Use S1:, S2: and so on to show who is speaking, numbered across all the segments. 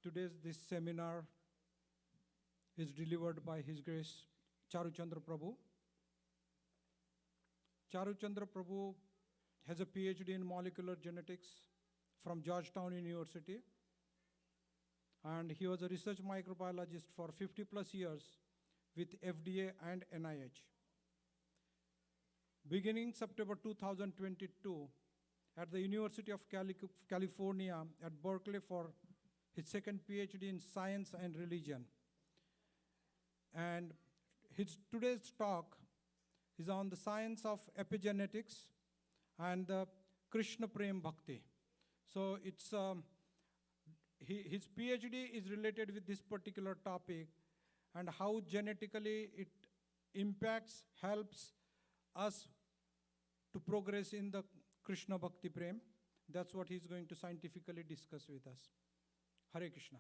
S1: Today's this seminar is delivered by His Grace Charuchandra Prabhu. Charuchandra Prabhu has a PhD in molecular genetics from Georgetown University, and he was a research microbiologist for 50 plus years with FDA and NIH. Beginning September 2022, at the University of California at Berkeley for his second PhD in science and religion. And today's talk is on the science of epigenetics and the Krishna Prem Bhakti. So it's his PhD is related with this particular topic and how genetically it impacts, helps us to progress in the Krishna Bhakti Prem. That's what he's going to scientifically discuss with us. Hare Krishna.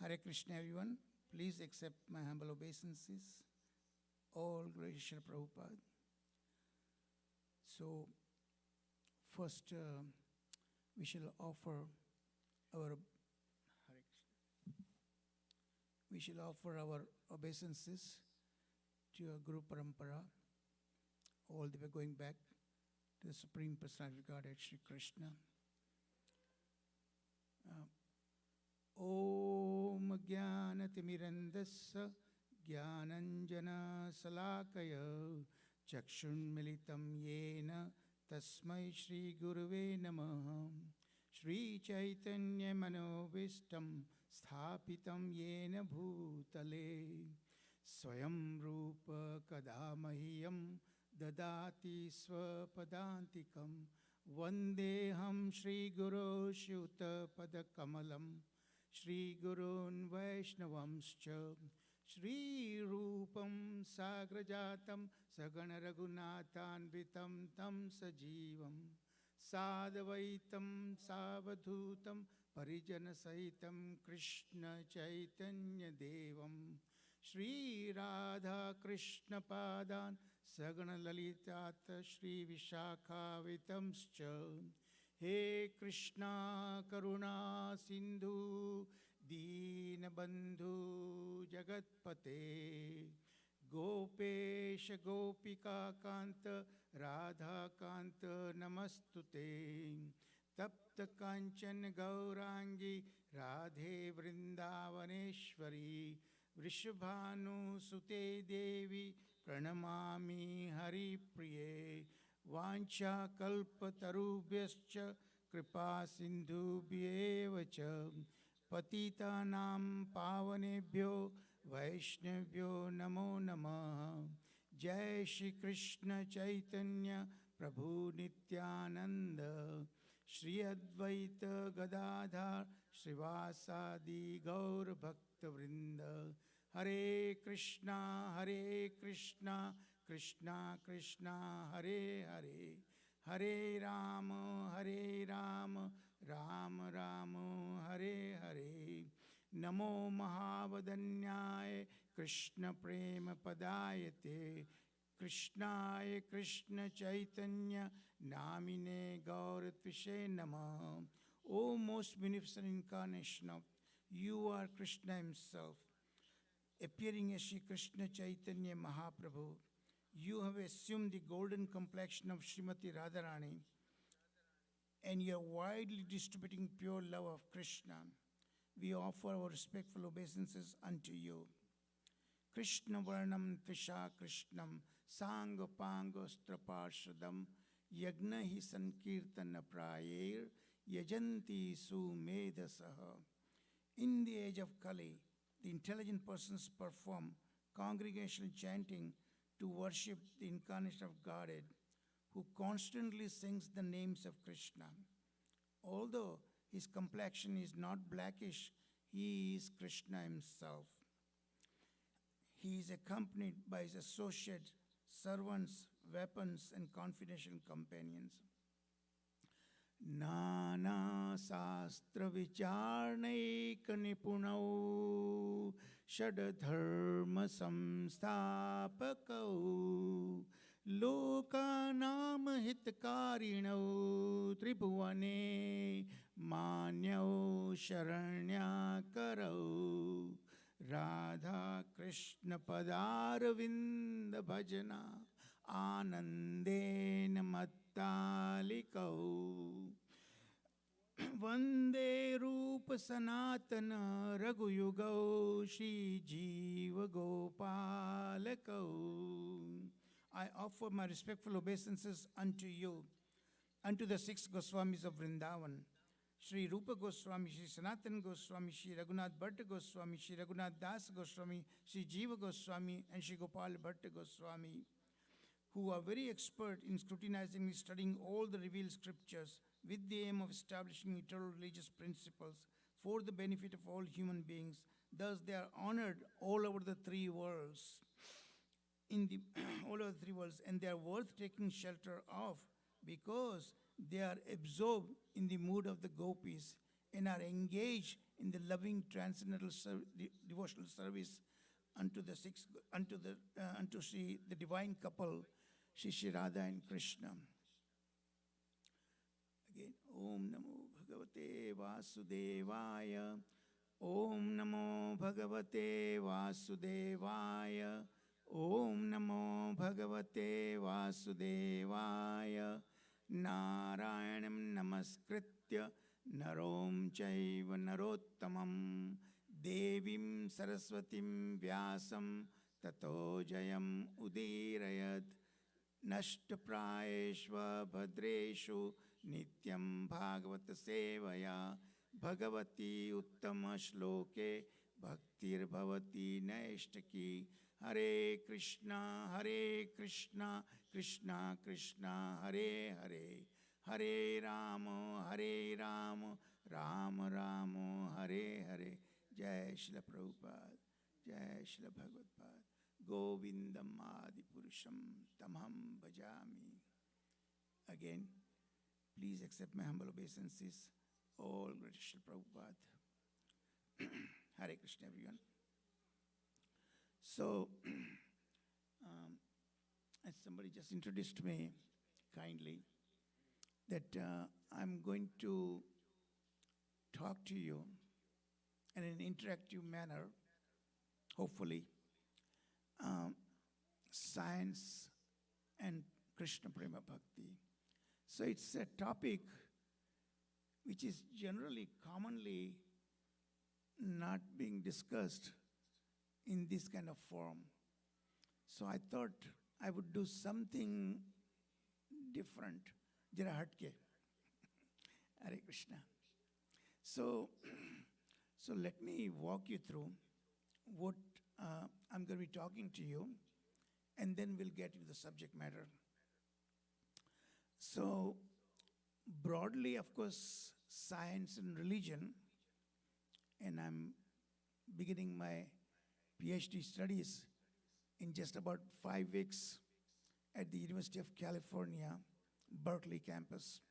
S2: Hare Krishna, everyone. Please accept my humble obeisances. All glory to Srila Prabhupada. So, first we shall offer our obeisances to our Guru Parampara, all the way going back to the Supreme Personality of Godhead, Shri Krishna. Om Jnanatimirandasya Jnananjana Salakaya Chakshunmilitam Yena Tasmai Shri Guruve Namah Shri Chaitanya Manovistam Sthapitam Yena Bhutale Swayam Rupa Kadamahyam Dadati Swapadantikam Vandeham Shri Guru Shuta Padakamalam Shri Gurun Vaishnavamscha Shri Rupam Sagrajatam Sagana Raghunathan Vitam Tam Sajivam Sadavaitam Savadhutam Parijana Sahitam Krishna Chaitanya Devam Shri Radha Krishna Padan Sagana Lalitata Shri Vishakha Vitamscha He Krishna Karuna Sindhu Deen Bandhu Jagatpate Gopesha Gopika Kanta Radha Kanta Namastute Tapta Kanchan Gaurangi Radhe Vrindavaneshwari Vrishabhanu Sute Devi Pranamami Hari Priye Vancha Kalpatarubhyascha Kripa Sindhubhyeva cha Patitanam Pavanebhyo Vaishnavyo Namo Namah Jai Shri Krishna Chaitanya Prabhu Nityananda Shri Advaita Gadadhar Srivasadi Gaur Bhakta Vrinda Hare Krishna Krishna Krishna Hare Hare Hare Rama Rama Rama Hare Hare Namo Mahavadanyaya Krishna Prema Padayate Krishnaya Krishna Chaitanya Namine Gauratvishe Namah. O most beneficent incarnation of, you are Krishna himself, appearing as Shri Krishna Chaitanya Mahaprabhu. You have assumed the golden complexion of Srimati Radharani, and you are widely distributing pure love of Krishna. We offer our respectful obeisances unto you. Krishna Varnam Tvisha Krishnam Sanga Pango Straparshadam yagna hi sankirtana prayer yajanti sumedhasaha. In the age of Kali, the intelligent persons perform congregational chanting to worship the incarnation of Godhead, who constantly sings the names of Krishna. Although his complexion is not blackish, he is Krishna himself. He is accompanied by his associates, servants, weapons, and confidential companions. Nana Sastra Vicharnaik Nipunau Shadadharma Samstapakau Lokanam Hitkarinau Tribhuvane Manyau Sharanyakarau Radha Krishna Padaravinda Bhajana Anandena Mattalikau Vande Rupa Sanatana Raghuyugau Shri Jiva Gopalakau. I offer my respectful obeisances unto you, unto the six Goswamis of Vrindavan, Shri Rupa Goswami, Shri Sanatan Goswami, Shri Raghunath Bhatta Goswami, Shri Raghunath Das Goswami, Shri Jiva Goswami, and Shri Gopal Bhatta Goswami, who are very expert in scrutinizingly studying all the revealed scriptures with the aim of establishing eternal religious principles for the benefit of all human beings. Thus, they are honored all over the three worlds. All over the three worlds, and they are worth taking shelter of because they are absorbed in the mood of the gopis and are engaged in the loving transcendental devotional service unto the the divine couple, Shri Radha and Krishna. Again, Om Namo Bhagavate Vasudevaya. Om Namo Bhagavate Vasudevaya. Om Namo Bhagavate Vasudevaya. Narayanam Namaskritya Narom Chaiva Narottamam Devim Saraswatim Vyasam Tato Jayam Udirayat Nashtaprayeshva Bhadreshu Nityam Bhagavata Sevaya Bhagavati Uttama Shloke Bhaktir Bhavati Naishtaki. Hare Krishna, Krishna Krishna, Hare Hare, Hare Rama, Rama Rama, Hare Hare. Jai Srila Prabhupada, Jai Srila Bhagavad Govindam Adi Purusham Tamham Bhajami. Again, please accept my humble obeisances. All glory to Srila Prabhupada. Hare Krishna, everyone. So, as somebody just introduced me kindly, that I'm going to talk to you in an interactive manner, hopefully, science and Krishna Prema Bhakti. So it's a topic which is generally, commonly not being discussed in this kind of form. So I thought I would do something different. Jara hatke. Hare Krishna. So let me walk you through what I'm going to be talking to you, and then we'll get into the subject matter. So broadly, of course, science and religion, and I'm beginning my PhD studies in just about 5 weeks at the University of California, Berkeley campus.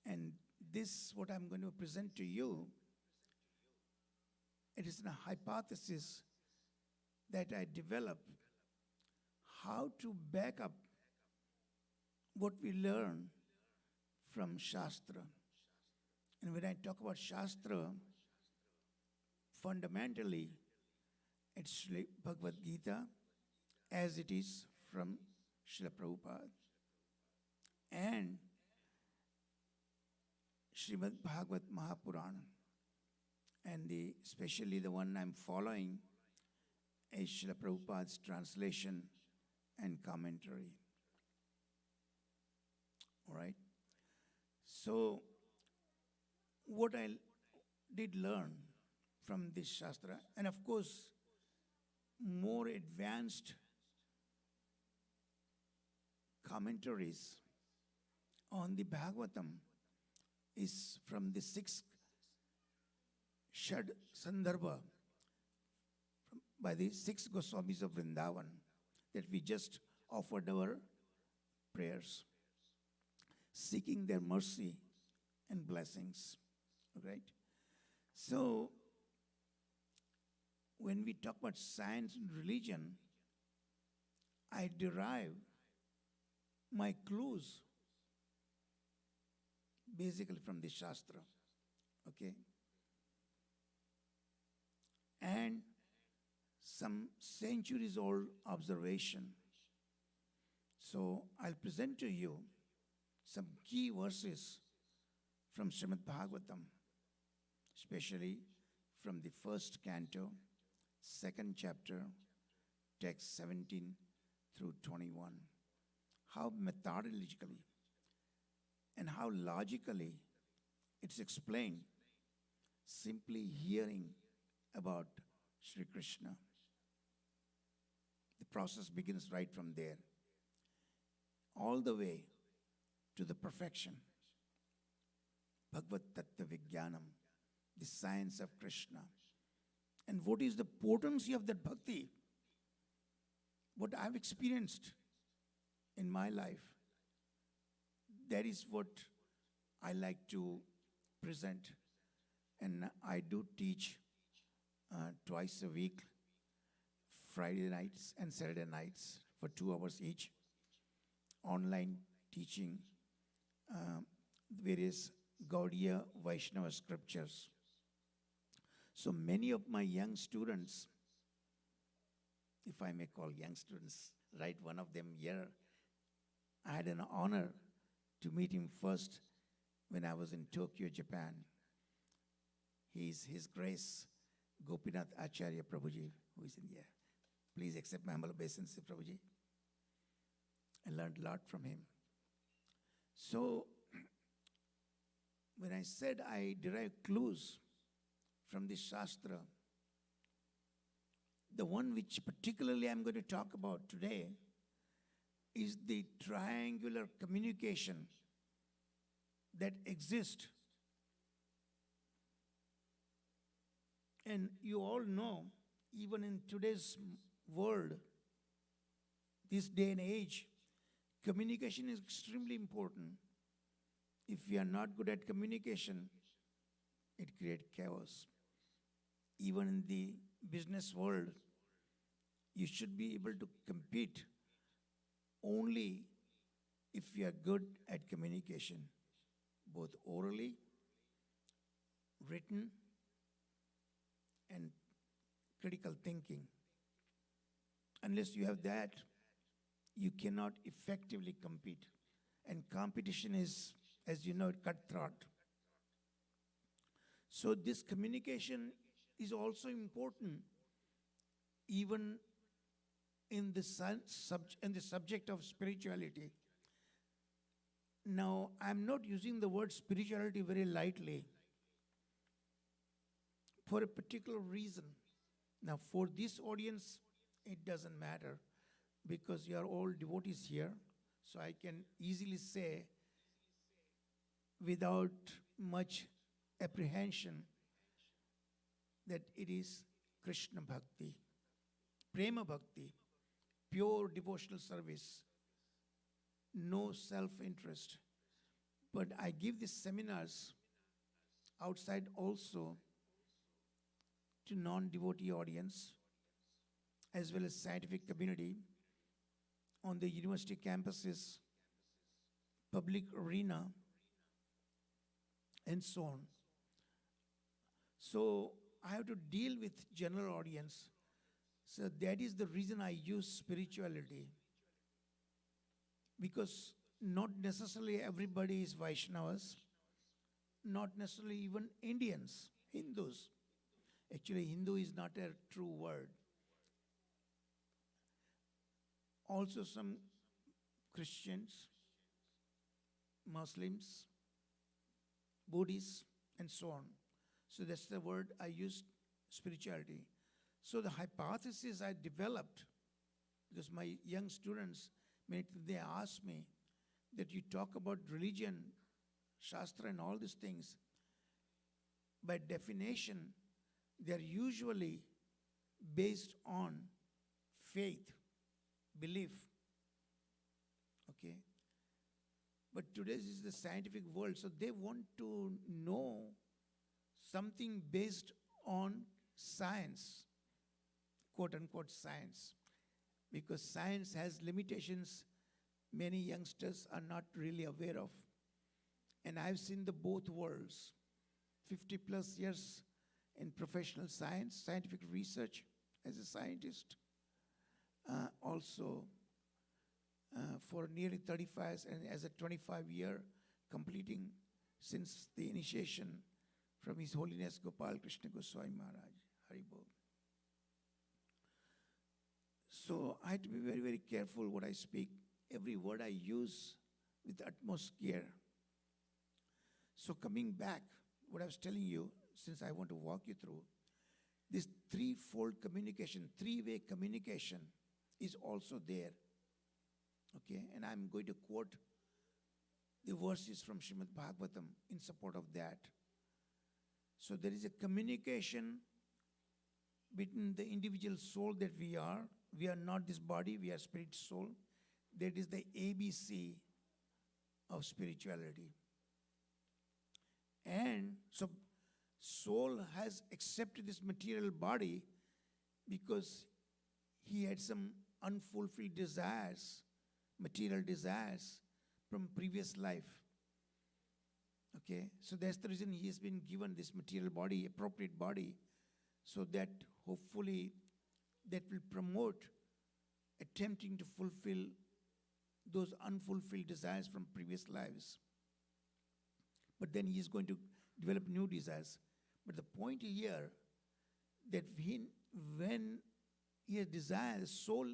S2: And this, what I'm going to present to you, it is a hypothesis that I developed how to back up what we learn from Shastra. And when I talk about Shastra, fundamentally, it's Bhagavad Gita as it is from Srila Prabhupada and Srimad Bhagavad Mahapurana. And especially the one I'm following is Srila Prabhupada's translation and commentary. So, what I did learn from this Shastra, and of course, more advanced commentaries on the Bhagavatam is from the sixth Shad Sandarbha by the six Goswamis of Vrindavan that we just offered our prayers, seeking their mercy and blessings. Right? So, when we talk about science and religion, I derive my clues basically from the Shastra. Okay? And some centuries old observation. So I'll present to you some key verses from Srimad Bhagavatam, especially from the first canto, second chapter, text 17 through 21. How methodologically and how logically it's explained, simply hearing about Sri Krishna. The process begins right from there, all the way to the perfection. Bhagavad Tattva Vijnanam, the science of Krishna. And what is the potency of that bhakti? What I've experienced in my life, that is what I like to present. And I do teach twice a week, Friday nights and Saturday nights for 2 hours each, online teaching various Gaudiya Vaishnava scriptures. So many of my young students, if I may call young students, right, one of them here, I had an honor to meet him first when I was in Tokyo, Japan. He's His Grace Gopinath Acharya Prabhuji, who is in here. Please accept my humble obeisance, Prabhuji. I learned a lot from him. So, when I said I derive clues from the Shastra, the one which particularly I'm going to talk about today is the triangular communication that exists. And you all know, even in today's world, this day and age, communication is extremely important. If we are not good at communication, it creates chaos. Even in the business world, you should be able to compete only if you are good at communication, both orally, written, and critical thinking. Unless you have that, you cannot effectively compete. And competition is, as you know, cutthroat. So this communication is also important even in the subject of spirituality. Now, I'm not using the word spirituality very lightly for a particular reason. Now, for this audience, it doesn't matter because you are all devotees here. So I can easily say without much apprehension that it is Krishna Bhakti, Prema Bhakti, pure devotional service, no self-interest. But I give these seminars outside also to non-devotee audience as well as scientific community on the university campuses, public arena, and so on. So I have to deal with general audience. So that is the reason I use spirituality. Because not necessarily everybody is Vaishnavas, not necessarily even Indians, Hindus. Actually, Hindu is not a true word. Also some Christians, Muslims, Buddhists, and so on. So that's the word I used, spirituality. So the hypothesis I developed, because my young students, many times they ask me that you talk about religion, Shastra and all these things. By definition, they are usually based on faith, belief. Okay? But today is the scientific world, so they want to know something based on science, quote unquote science, because science has limitations many youngsters are not really aware of. And I've seen the both worlds, 50 plus years in professional science, scientific research as a scientist, also for nearly 35 and as a 25-year completing since the initiation from His Holiness Gopal Krishna Goswami Maharaj, Haribol. So I had to be very, very careful what I speak. Every word I use with the utmost care. So coming back, what I was telling you, since I want to walk you through, this threefold communication, three-way communication is also there. Okay, and I'm going to quote the verses from Srimad Bhagavatam in support of that. So there is a communication between the individual soul that we are. We are not this body, we are spirit soul. That is the ABC of spirituality. And so soul has accepted this material body because he had some unfulfilled desires, material desires from previous life. Okay, so that's the reason he has been given this material body, appropriate body, so that hopefully that will promote attempting to fulfill those unfulfilled desires from previous lives. But then he is going to develop new desires. But the point here that when he has desires, soul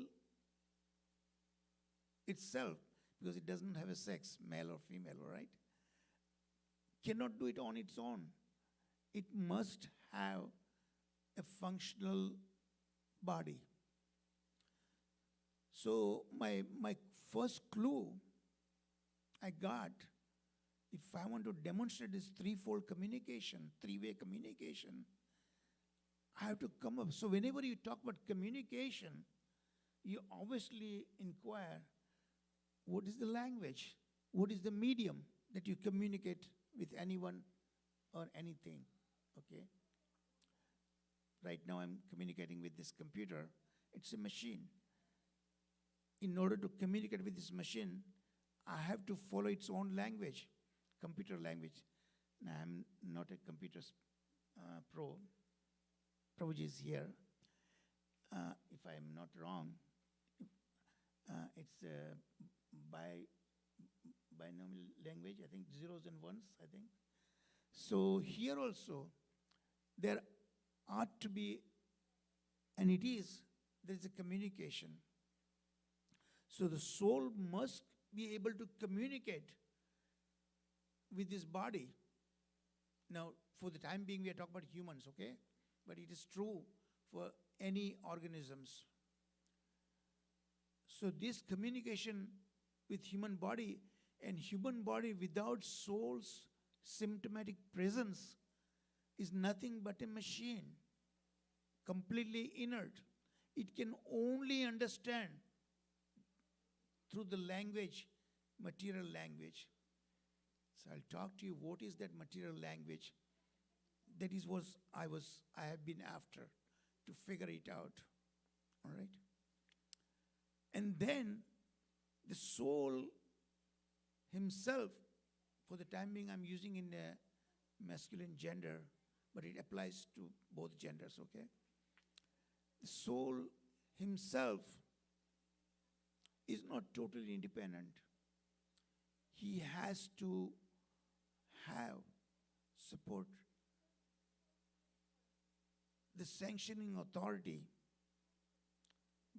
S2: itself, because it doesn't have a sex, male or female, right? Cannot do it on its own. It must have a functional body. So my first clue I got, if I want to demonstrate this threefold communication, three-way communication, I have to come up. So whenever you talk about communication, you obviously inquire, what is the language? What is the medium that you communicate with anyone or anything? Okay? Right now I'm communicating with this computer. It's a machine. In order to communicate with this machine, I have to follow its own language, computer language. Now, I'm not a computer pro. Prabhuji is here. If I am not wrong, it's binomial language, I think zeros and ones, I think. So here also, there ought to be, and it is, there is a communication. So the soul must be able to communicate with this body. Now, for the time being, we are talking about humans, okay? But it is true for any organisms. So this communication with human body, and human body without soul's symptomatic presence is nothing but a machine, completely inert. It can only understand through the language, material language. So I'll talk to you what is that material language. That is what I have been after to figure it out. All right? And then the soul himself, for the time being I'm using in a masculine gender, but it applies to both genders, okay? The soul himself is not totally independent. He has to have support. The sanctioning authority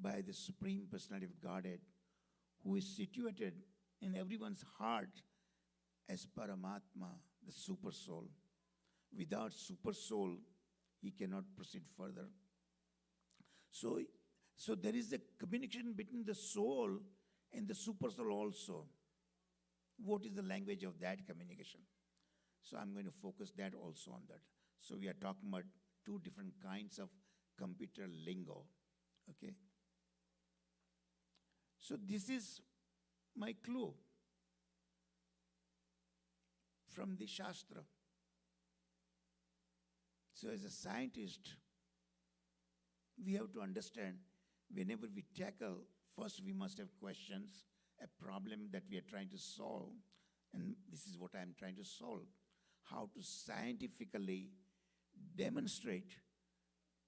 S2: by the Supreme Personality of Godhead, who is situated in everyone's heart as Paramatma, the super soul. Without super soul, he cannot proceed further. So there is a communication between the soul and the super soul also. What is the language of that communication? So I'm going to focus that also on that. So we are talking about two different kinds of computer lingo. Okay. So this is my clue from the Shastra. So as a scientist, we have to understand whenever we tackle, first we must have questions, a problem that we are trying to solve, and this is what I'm trying to solve. How to scientifically demonstrate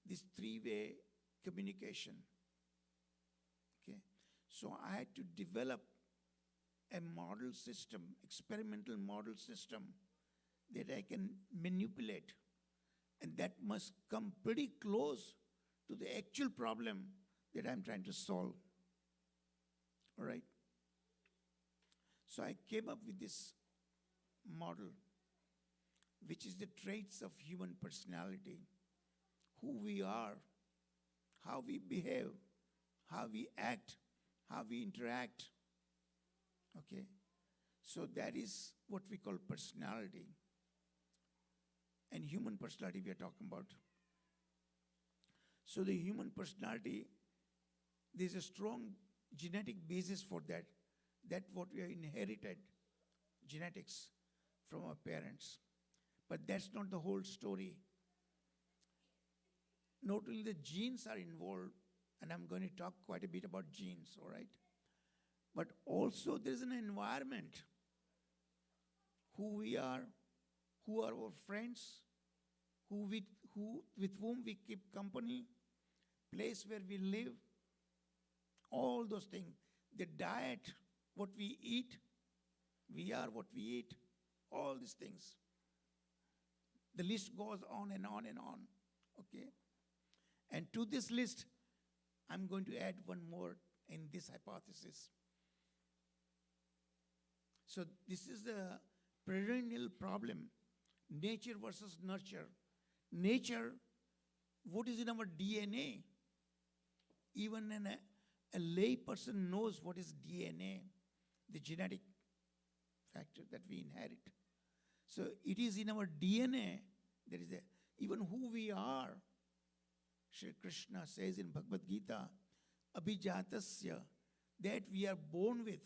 S2: this three-way communication. Okay, so I had to develop a model system, experimental model system that I can manipulate, and that must come pretty close to the actual problem that I'm trying to solve. All right? So I came up with this model, which is the traits of human personality, who we are, how we behave, how we act, how we interact. Okay? So that is what we call personality. And human personality we are talking about. So the human personality, there's a strong genetic basis for that. That's what we have inherited, genetics, from our parents. But that's not the whole story. Not only the genes are involved, and I'm going to talk quite a bit about genes, all right? But also there's an environment. Who we are, who are our friends, with whom we keep company, place where we live, all those things. The diet, what we eat, we are what we eat, all these things. The list goes on and on and on, okay? And to this list, I'm going to add one more in this hypothesis. So this is the perennial problem, nature versus nurture. Nature, what is in our DNA? Even a lay person knows what is DNA, the genetic factor that we inherit. So it is in our DNA, there is even who we are. Shri Krishna says in Bhagavad Gita, Abhijatasya, that we are born with,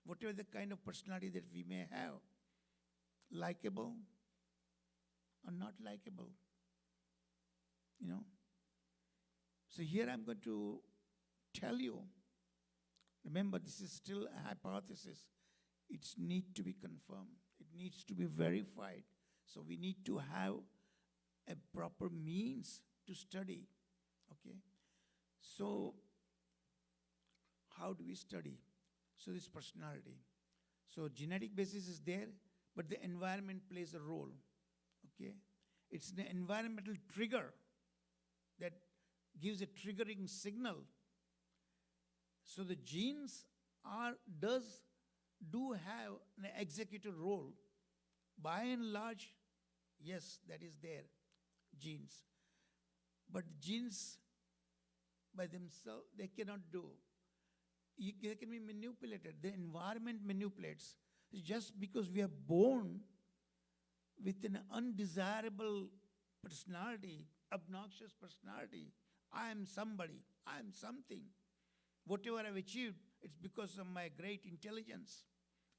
S2: whatever the kind of personality that we may have, likable or not likable. You know? So here I'm going to tell you, remember this is still a hypothesis. It needs to be confirmed. It needs to be verified. So we need to have a proper means to study. Okay? So how do we study? So this personality. So genetic basis is there, but the environment plays a role. Okay? It's the environmental trigger that gives a triggering signal. So the genes do have an executive role. By and large, yes, that is there, genes. But genes by themselves, they cannot do. They can be manipulated. The environment manipulates. Just because we are born with an undesirable personality, obnoxious personality, I am somebody, I am something. Whatever I've achieved, it's because of my great intelligence.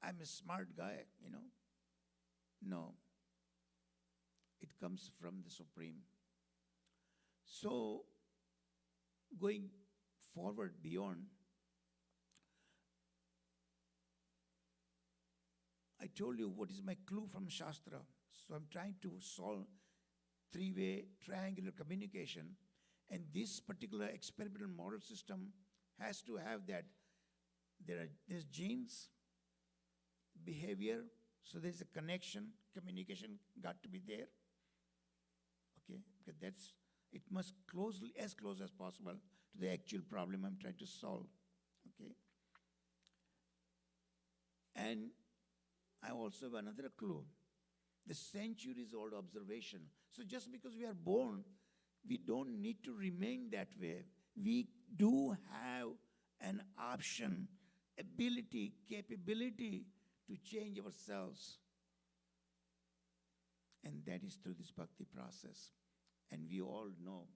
S2: I'm a smart guy, you know. No. It comes from the Supreme. So, going forward beyond, I told you what is my clue from Shastra. So I'm trying to solve three-way triangular communication. And this particular experimental model system has to have that. There's genes, behavior, so there's a connection, communication got to be there. Okay, because it must as close as possible to the actual problem I'm trying to solve. Okay. And I also have another clue. the centuries old observation. So just because we are born, we don't need to remain that way. We do have an option, ability, capability to change ourselves. And that is through this bhakti process. And we all know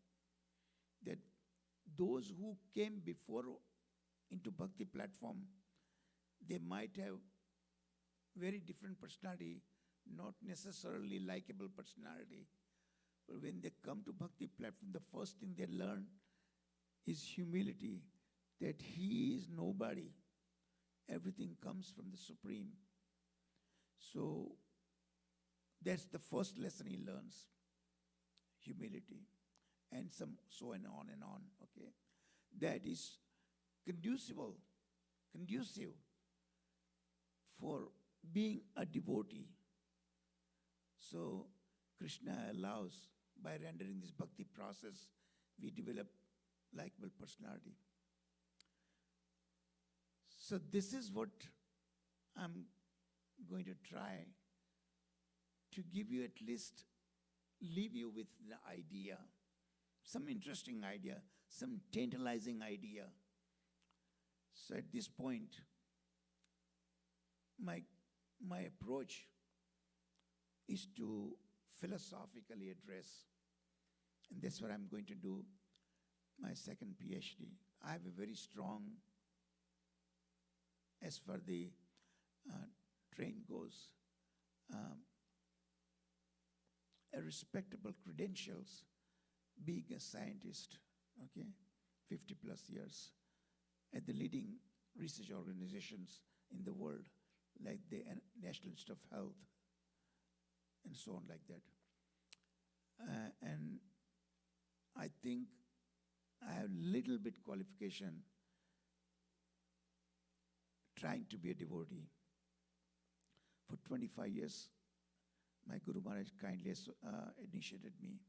S2: that those who came before into bhakti platform, they might have very different personality, not necessarily likable personality. But when they come to bhakti platform, the first thing they learn is humility, that he is nobody. Everything comes from the Supreme. So that's the first lesson he learns, humility, and so and on, okay? That is conducive for being a devotee. So Krishna allows, by rendering this bhakti process, we develop likable personality. So this is what I'm going to try to give you, at least leave you with the idea, some interesting idea, some tantalizing idea. So at this point, my approach is to philosophically address, and that's what I'm going to do my second PhD. I have a very strong, as far the train goes, a respectable credentials, being a scientist, okay, 50 plus years at the leading research organizations in the world, like the National Institute of Health, and so on like that. And I think I have little bit qualification trying to be a devotee. For 25 years, my Guru Maharaj kindly initiated me.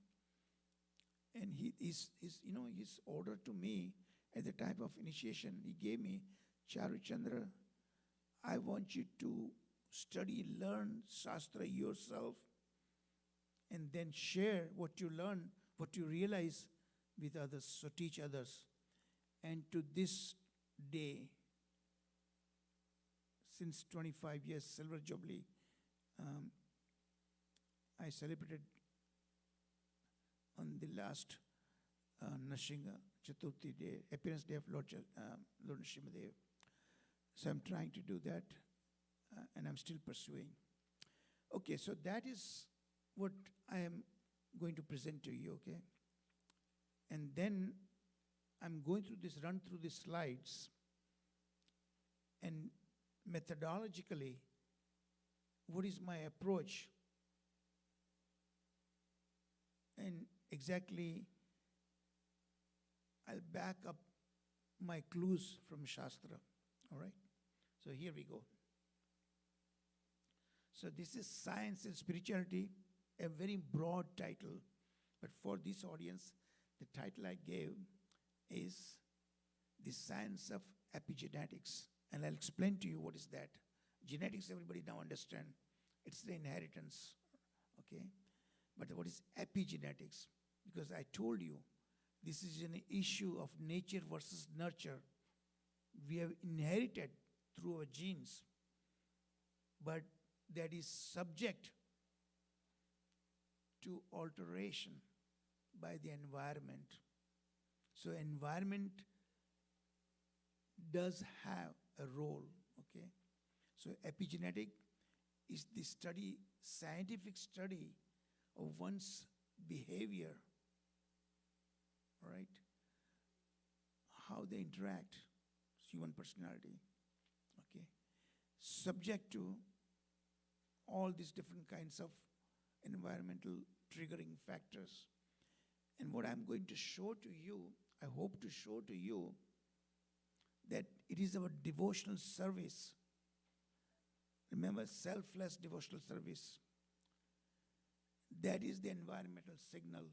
S2: And his order to me at the time of initiation, he gave me, Charuchandra, I want you to study, learn Shastra yourself, and then share what you learn, what you realize with others, so teach others. And to this day, since 25 years, Silver Jubilee, I celebrated on the last Nashinga Chaturthi day, appearance day of Lord Nrsimhadev. So I'm trying to do that, and I'm still pursuing. Okay, so that is what I am going to present to you, okay? And then I'm going to run through the slides, and methodologically, what is my approach? And exactly, I'll back up my clues from Shastra, all right? So here we go. So this is Science and Spirituality, a very broad title, but for this audience, the title I gave is The Science of Epigenetics, and I'll explain to you what is that. Genetics, everybody now understand, it's the inheritance, okay? But what is epigenetics? Because I told you, this is an issue of nature versus nurture. We have inherited through our genes, but that is subject to alteration by the environment. So environment does have a role, okay? So epigenetic is the study, scientific study of one's behavior, all right? How they interact, human personality, okay? Subject to all these different kinds of environmental triggering factors. And what I'm going to show to you, I hope to show to you, that it is our devotional service. Remember, selfless devotional service. That is the environmental signal,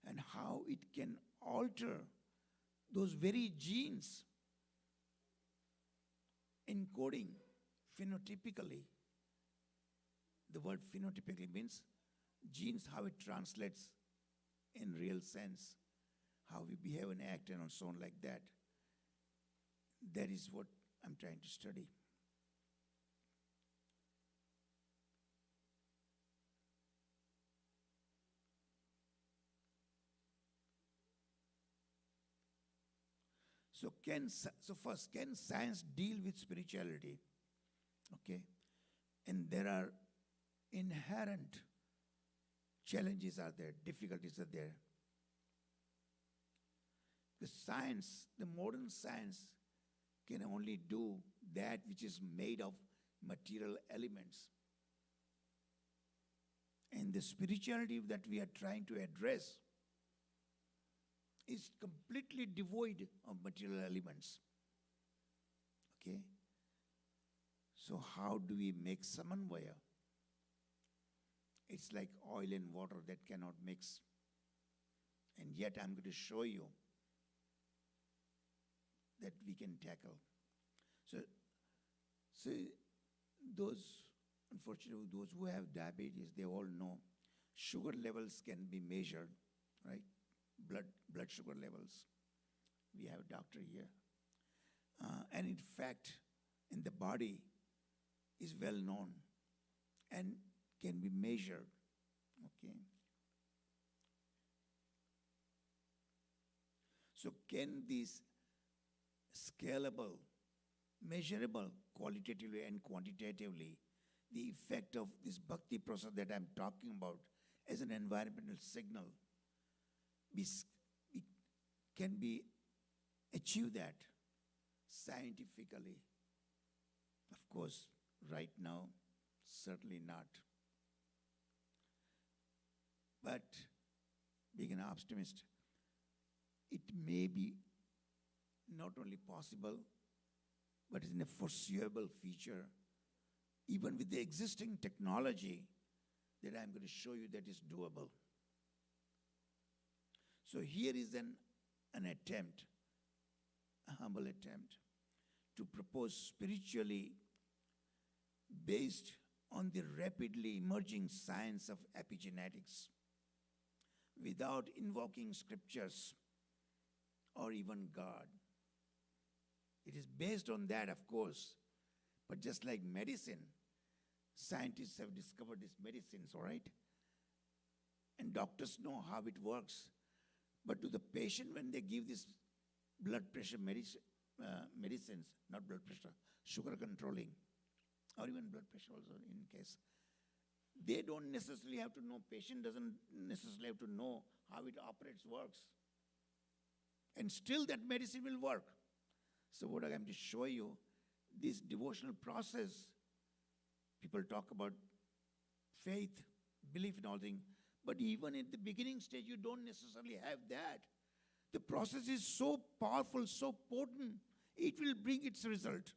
S2: and how it can alter those very genes encoding phenotypically The word phenotypically means genes, how it translates in real sense, how we behave and act and so on like that. That is what I'm trying to study. So first, can science deal with spirituality? Okay. And there are inherent challenges are there, difficulties are there. The science, the modern science, can only do that which is made of material elements. And the spirituality that we are trying to address is completely devoid of material elements. Okay? So how do we make samanvaya? It's like oil and water that cannot mix. And yet I'm going to show you that we can tackle. So those, unfortunately, those who have diabetes, they all know sugar levels can be measured, right? Blood sugar levels. We have a doctor here. And in fact, in the body is well known and can be measured, okay? So can these scalable, measurable, qualitatively and quantitatively, the effect of this bhakti process that I'm talking about as an environmental signal, can be achieve that scientifically? Of course, right now, certainly not. But being an optimist, it may be not only possible, but in a foreseeable future, even with the existing technology that I'm going to show you that is doable. So here is an attempt, a humble attempt, to propose spiritually based on the rapidly emerging science of epigenetics without invoking scriptures or even God. It is based on that, of course, but just like medicine, scientists have discovered these medicines, all right? And doctors know how it works. But to the patient, when they give this blood pressure medicines, not blood pressure, sugar controlling, or even blood pressure also in case, they don't necessarily have to know, patient doesn't necessarily have to know how it operates, works. And still that medicine will work. So what I'm going to show you, this devotional process, people talk about faith, belief in all things, but even at the beginning stage, you don't necessarily have that. The process is so powerful, so potent, it will bring its result.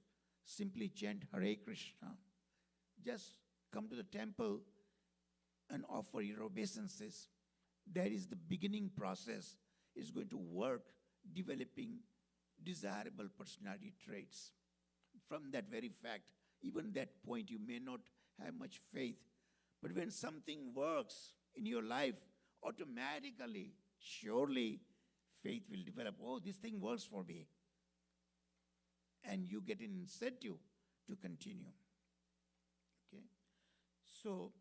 S2: Simply chant Hare Krishna. Just come to the temple and offer your obeisances. That is the beginning process. Is going to work developing desirable personality traits. From that very fact, even that point, you may not have much faith. But when something works in your life, automatically, surely, faith will develop. Oh, this thing works for me. And you get an incentive to continue. Okay? So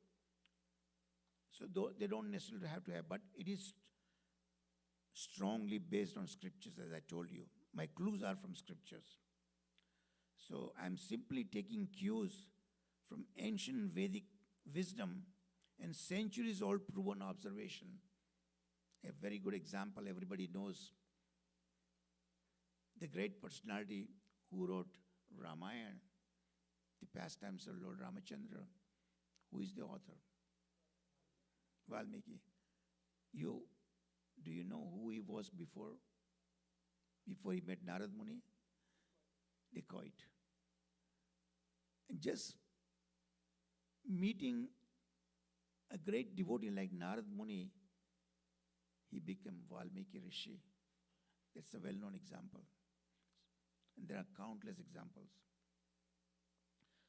S2: they don't necessarily have to have, but it is strongly based on scriptures, as I told you. My clues are from scriptures. So I'm simply taking cues from ancient Vedic wisdom and centuries-old proven observation. A very good example everybody knows. The great personality who wrote Ramayana, the pastimes of Lord Ramachandra. Who is the author? Valmiki. Do you know who he was before he met Narad Muni? Dacoit. And just meeting a great devotee like Narad Muni, he became Valmiki Rishi. That's a well-known example. And there are countless examples.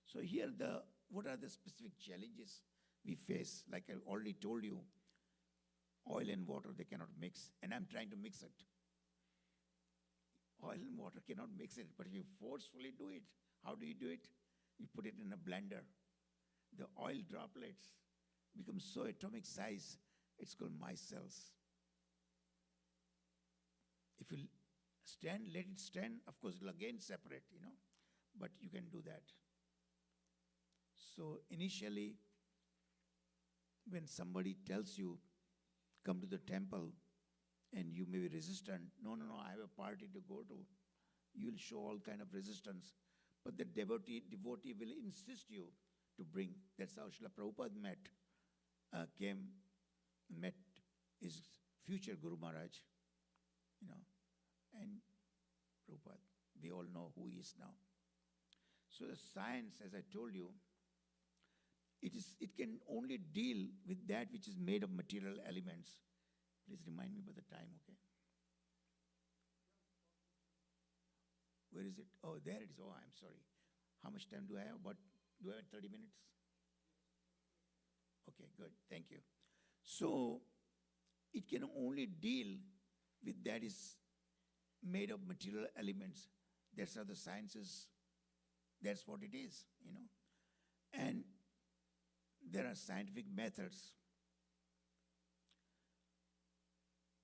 S2: So here the what are the specific challenges we face? Like I already told you, oil and water, they cannot mix, and I'm trying to mix it. Oil and water cannot mix it, but if you forcefully do it, how do you do it? You put it in a blender. The oil droplets become so atomic size, it's called micelles. If you let it stand, of course it'll again separate, but you can do that. So initially, when somebody tells you, come to the temple, and you may be resistant, no, I have a party to go to, you'll show all kind of resistance. But the devotee will insist you to bring. That's how Srila Prabhupada met his future Guru Maharaj, and Prabhupada. We all know who he is now. So the science, as I told you, it can only deal with that which is made of material elements. Please remind me about the time, okay? Where is it? Oh, there it is. Oh, I'm sorry. How much time do I have? Do I have 30 minutes? Okay, good. Thank you. So, it can only deal with that is made of material elements. That's how the sciences, that's what it is, And there are scientific methods.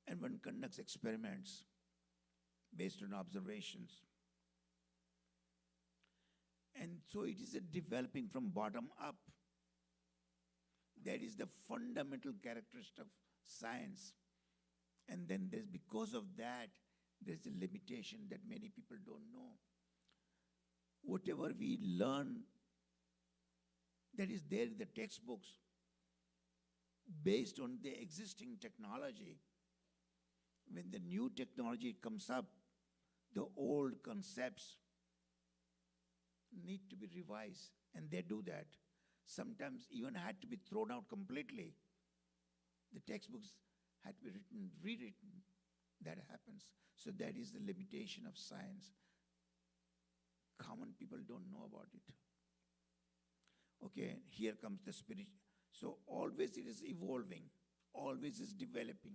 S2: And one conducts experiments based on observations. And so it is a developing from bottom up. That is the fundamental characteristic of science. And then because of that, there's a limitation that many people don't know. Whatever we learn that is there in the textbooks, based on the existing technology, when the new technology comes up, the old concepts need to be revised, and they do that. Sometimes even had to be thrown out completely. The textbooks had to be rewritten. That happens. So that is the limitation of science. Common people don't know about it. Okay, here comes the spirit. So always it is evolving, always is developing.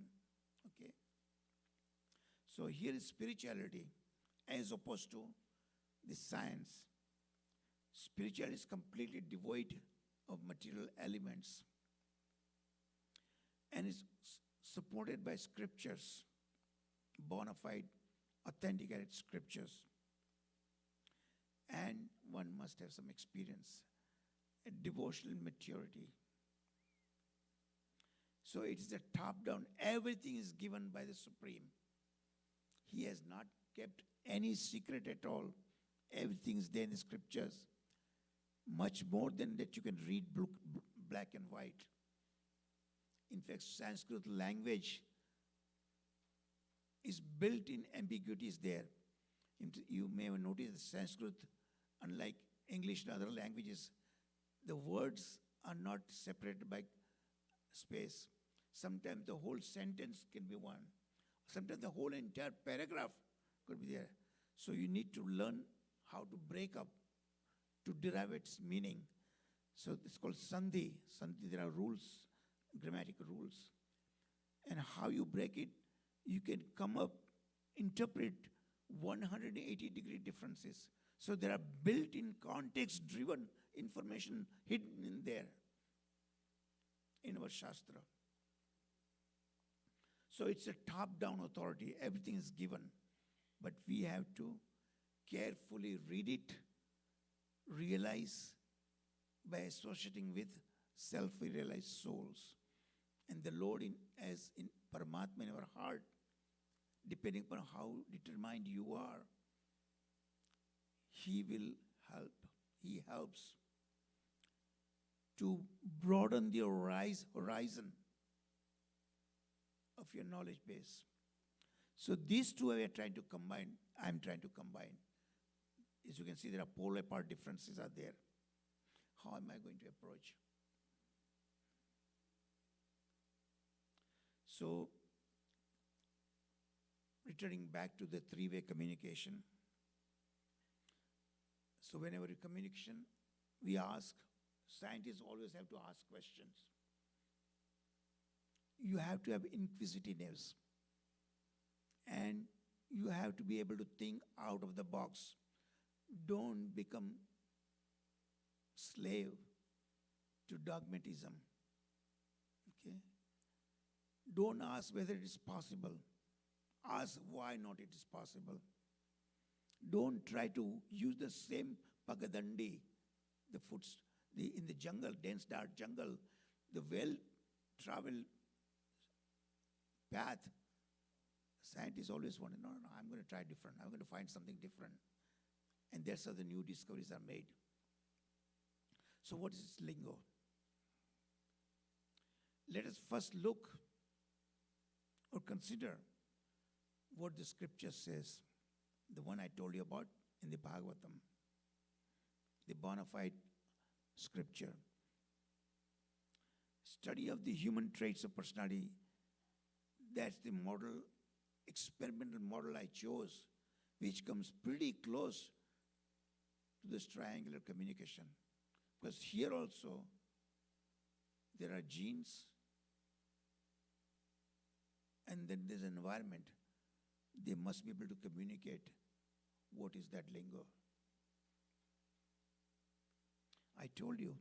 S2: Okay. So here is spirituality as opposed to the science. Spirituality is completely devoid of material elements and is supported by scriptures, bona fide, authenticated scriptures. And one must have some experience, a devotional maturity. So it is a top-down. Everything is given by the Supreme. He has not kept any secret at all. Everything is there in the scriptures. Much more than that you can read black and white. In fact, Sanskrit language is built in ambiguities there. You may have noticed that Sanskrit, unlike English and other languages, the words are not separated by space. Sometimes the whole sentence can be one. Sometimes the whole entire paragraph could be there. So you need to learn how to break up to derive its meaning. So it's called sandhi. Sandhi, there are rules, grammatical rules. And how you break it, you can come up, interpret 180-degree differences. So there are built-in context-driven information hidden in there, in our Shastra. So it's a top-down authority. Everything is given. But we have to carefully read it, realize by associating with self-realized souls. And the Lord as in Paramatma in our heart, depending upon how determined you are, He will help. He helps to broaden the horizon of your knowledge base. So these two we are trying to combine. I'm trying to combine. As you can see, there are polar apart differences are there. How am I going to approach? So, returning back to the three-way communication. So whenever you communication, we ask Scientists always have to ask questions. You have to have inquisitiveness. And you have to be able to think out of the box. Don't become slave to dogmatism. Okay? Don't ask whether it is possible. Ask why not it is possible. Don't try to use the same pagadandi, in the jungle, dense dark jungle, the well-traveled path. Scientists always want to, no, I'm going to try different. I'm going to find something different. And that's how the new discoveries are made. So what is this lingo? Let us first look or consider what the scripture says. The one I told you about in the Bhagavatam. The bona fide scripture. Study of the human traits of personality. That's the model, experimental model I chose, which comes pretty close to this triangular communication. Because here also, there are genes, and then there's an environment. They must be able to communicate what is that lingo. I told you,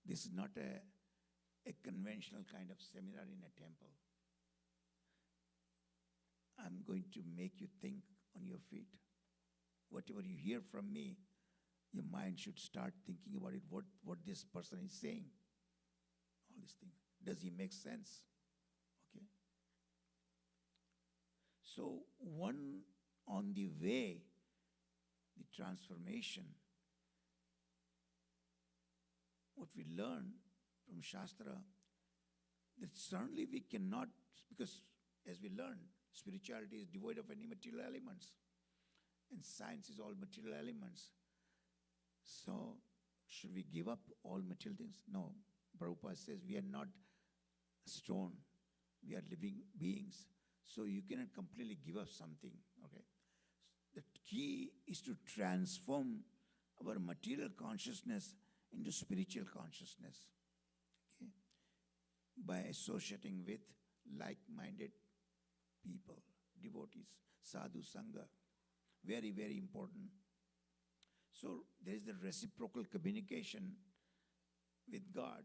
S2: this is not a conventional kind of seminar in a temple. I'm going to make you think on your feet. Whatever you hear from me, your mind should start thinking about it, what this person is saying. All these things. Does he make sense? Okay. So one on the way, the transformation, what we learn from Shastra, that certainly we cannot, because as we learn, spirituality is devoid of any material elements. And science is all material elements. So, should we give up all material things? No. Prabhupada says we are not stone. We are living beings. So you cannot completely give up something. Okay. The key is to transform our material consciousness into spiritual consciousness. Okay. By associating with like-minded people, devotees, sadhu sangha. Very, very important. So there is the reciprocal communication with God.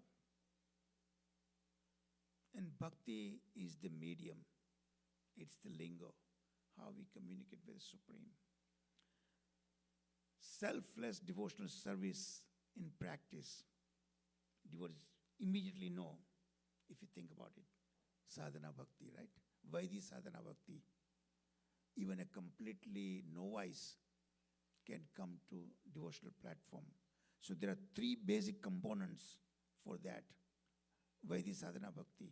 S2: And bhakti is the medium. It's the lingo, how we communicate with the Supreme. Selfless devotional service in practice. Devotees immediately know, if you think about it, sadhana bhakti, right? Vaidhi sadhana bhakti. Even a completely novice can come to devotional platform. So there are three basic components for that, Vaidhi sadhana bhakti.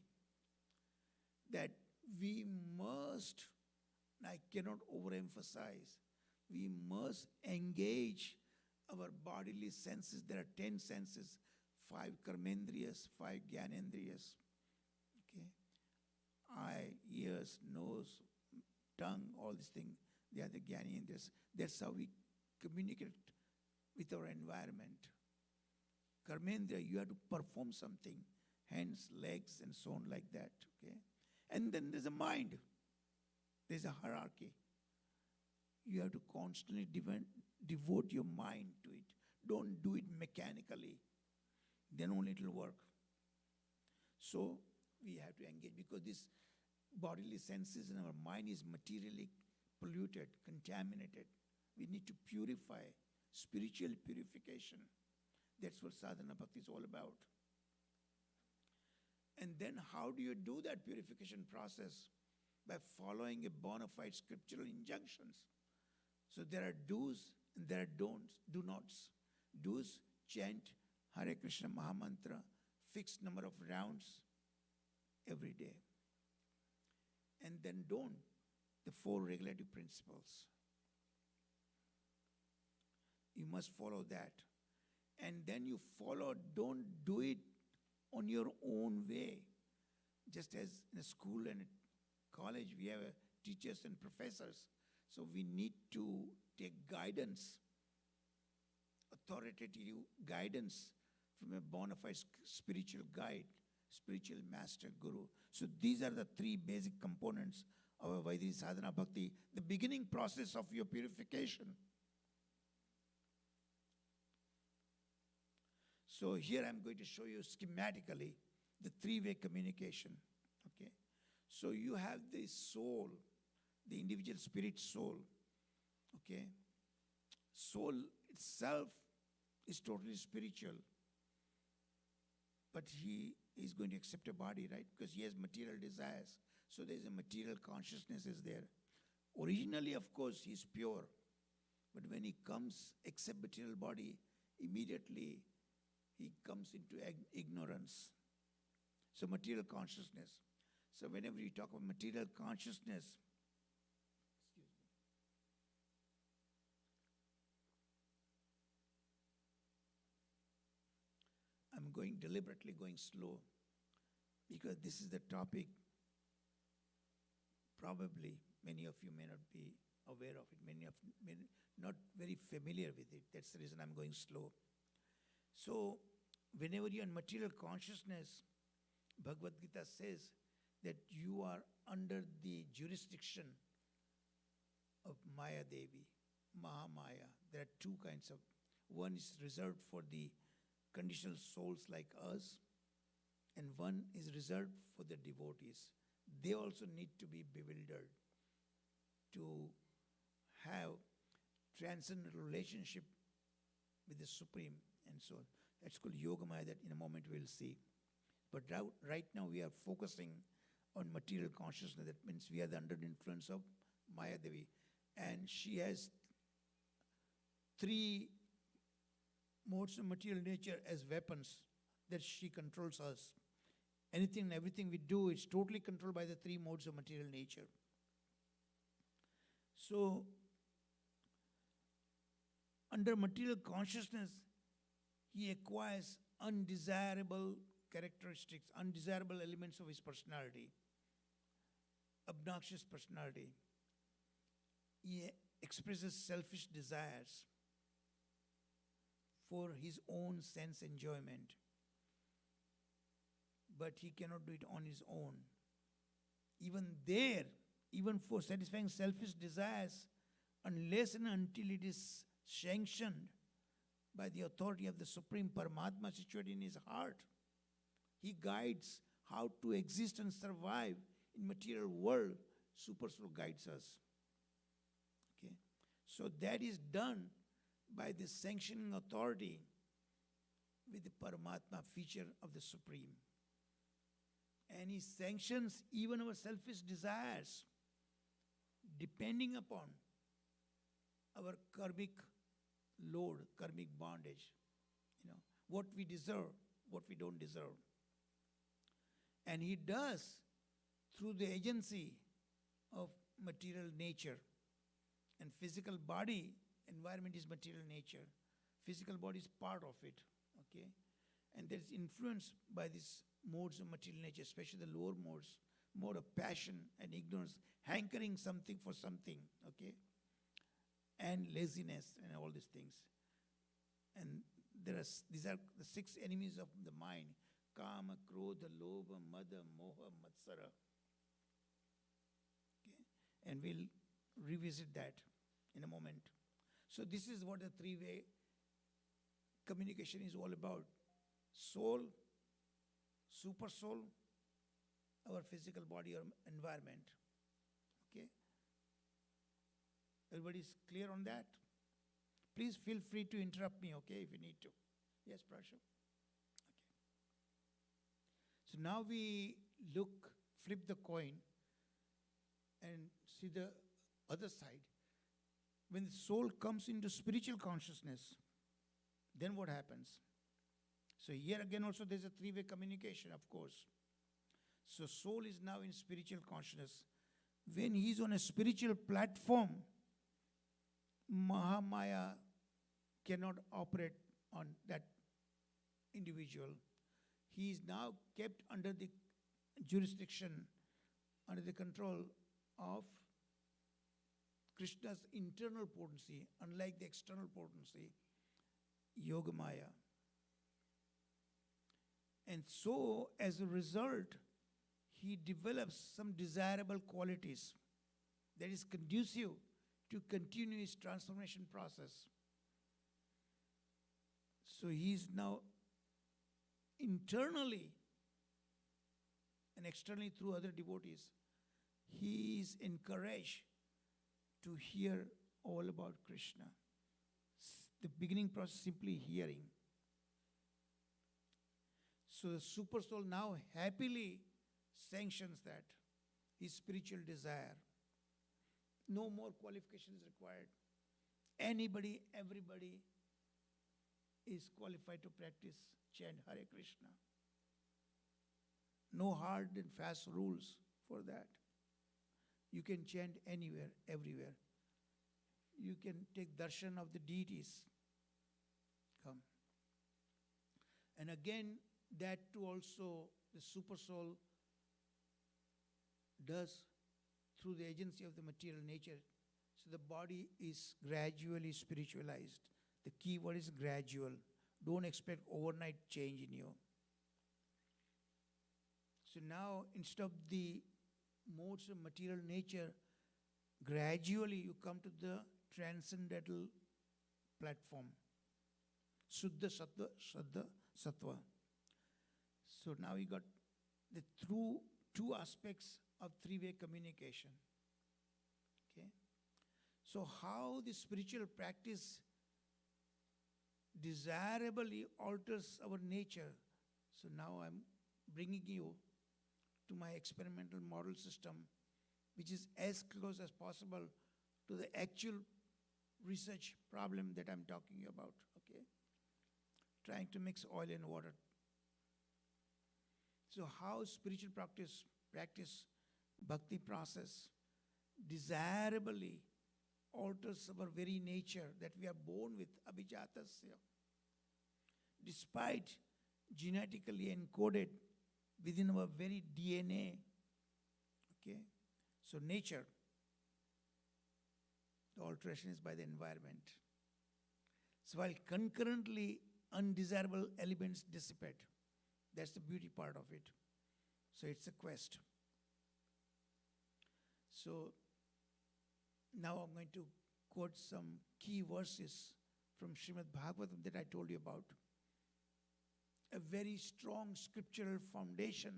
S2: That we must, I cannot overemphasize, we must engage our bodily senses. There are 10 senses, 5 karmendriyas, 5 gyanendriyas. Okay? Eye, ears, nose, tongue, all these things, they are the gyanendriyas. That's how we communicate with our environment. Karmendriya, you have to perform something, hands, legs, and so on like that. Okay? And then there's a mind. There's a hierarchy. You have to constantly devote your mind to it. Don't do it mechanically. Then only it will work. So we have to engage because this bodily senses in our mind is materially polluted, contaminated. We need to purify, spiritual purification. That's what sadhana bhakti is all about. And then how do you do that purification process? By following a bona fide scriptural injunctions. So there are do's and there are don'ts, do nots. Do's, chant Hare Krishna Mahamantra, fixed number of rounds every day. And then don't, the 4 regulative principles. You must follow that. And then you follow, don't do it on your own way. Just as in a school and a college, we have teachers and professors. So we need to take guidance, authoritative guidance from a bona fide spiritual guide, spiritual master, guru. So these are the three basic components of a Vaidhi sadhana bhakti, the beginning process of your purification. So here I'm going to show you schematically the three-way communication. Okay. So you have the soul, the individual spirit soul. Okay. Soul itself is totally spiritual. But he is going to accept a body, right? Because he has material desires. So there's a material consciousness is there. Originally, of course, he's pure. But when he comes, accept material body, immediately he comes into ignorance. So material consciousness. So whenever you talk about material consciousness, I'm deliberately going slow because this is the topic probably many of you may not be aware of it. Many of may not very familiar with it. That's the reason I'm going slow. So whenever you're in material consciousness, Bhagavad Gita says that you are under the jurisdiction of Maya Devi, Mahamaya. There are two kinds of, one is reserved for the conditional souls like us, and one is reserved for the devotees. They also need to be bewildered to have transcendental relationship with the Supreme and so on. That's called Yogamaya, that in a moment we'll see. But right now we are focusing on material consciousness. That means we are under the influence of Maya Devi. And she has three modes of material nature as weapons that she controls us. Anything and everything we do is totally controlled by the three modes of material nature. So, under material consciousness, he acquires undesirable characteristics, undesirable elements of his personality, obnoxious personality. He expresses selfish desires for his own sense enjoyment, but he cannot do it on his own. Even for satisfying selfish desires, unless and until it is sanctioned by the authority of the Supreme Paramatma situated in his heart, he guides how to exist and survive in material world. Super soul guides us. Okay, so that is done by the sanctioning authority with the Paramatma feature of the Supreme. And he sanctions even our selfish desires, depending upon our karmic load, karmic bondage. What we deserve, what we don't deserve. And he does through the agency of material nature. And physical body, environment is material nature. Physical body is part of it, okay? And that is influenced by these modes of material nature, especially the lower modes, mode of passion and ignorance, hankering something for something, okay? And laziness and all these things. And these are the 6 enemies of the mind: Kama, Krodha, Lobha, Mada, Moha, Matsara. Okay? And we'll revisit that in a moment. So this is what the three-way communication is all about. Soul, super soul, our physical body or environment. Okay? Everybody's clear on that? Please feel free to interrupt me, okay, if you need to. Yes, Prashu? Okay. So now we flip the coin and see the other side. When the soul comes into spiritual consciousness, then what happens? So here again also there's a three-way communication, of course. So soul is now in spiritual consciousness. When he's on a spiritual platform, Mahamaya cannot operate on that individual. He is now kept under the jurisdiction, under the control of Krishna's internal potency, unlike the external potency, Yogamaya. And so, as a result, he develops some desirable qualities that is conducive to continue his transformation process. So he is now internally and externally through other devotees, he is encouraged to hear all about Krishna. The beginning process simply hearing. So the super soul now happily sanctions that, his spiritual desire. No more qualifications required. Anybody, everybody is qualified to practice chant Hare Krishna. No hard and fast rules for that. You can chant anywhere, everywhere. You can take darshan of the deities. Come. And again, that too also the super soul does through the agency of the material nature. So the body is gradually spiritualized. The key word is gradual. Don't expect overnight change in you. So now, instead of the modes of material nature, gradually you come to the transcendental platform. Shuddha Sattva, Shraddha Sattva. So now we got the through two aspects of three-way communication. Okay? So how the spiritual practice desirably alters our nature. So now I'm bringing you to my experimental model system, which is as close as possible to the actual research problem that I'm talking about, okay? Trying to mix oil and water. So how spiritual practice bhakti process desirably alters our very nature that we are born with, abhijatasya, despite genetically encoded within our very DNA. Okay? So nature, the alteration is by the environment. So while concurrently undesirable elements dissipate, that's the beauty part of it. So it's a quest. So now I'm going to quote some key verses from Srimad Bhagavatam that I told you about. A very strong scriptural foundation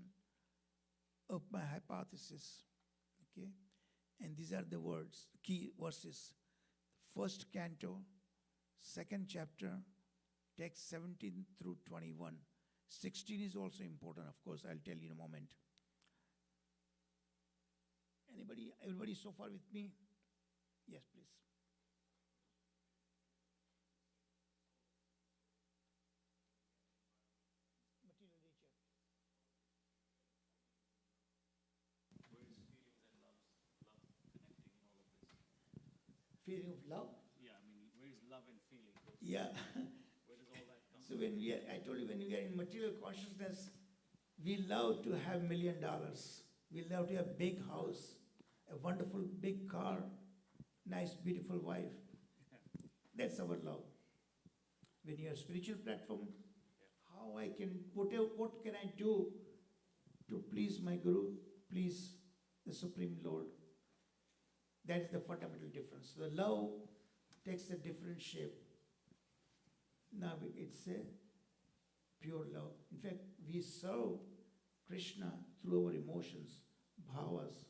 S2: of my hypothesis. Okay? And these are the words, key verses. First canto, second chapter, text 17 through 21. 16 is also important, of course, I'll tell you in a moment. Everybody so far with me? Yes, please. Material nature.
S3: Where is feelings and love connecting in all of this?
S2: Feeling of love?
S3: Yeah, I mean, where is love and feeling?
S2: Yeah.
S3: Where does all that come
S2: So when I told you, when we are in material consciousness, we love to have $1 million. We love to have a big house, a wonderful big car, nice, beautiful wife. That's our love. When you are spiritual platform, how I can, what can I do to please my Guru, please the Supreme Lord? That is the fundamental difference. The love takes a different shape. Now it's a pure love. In fact, we serve Krishna through our emotions, bhavas.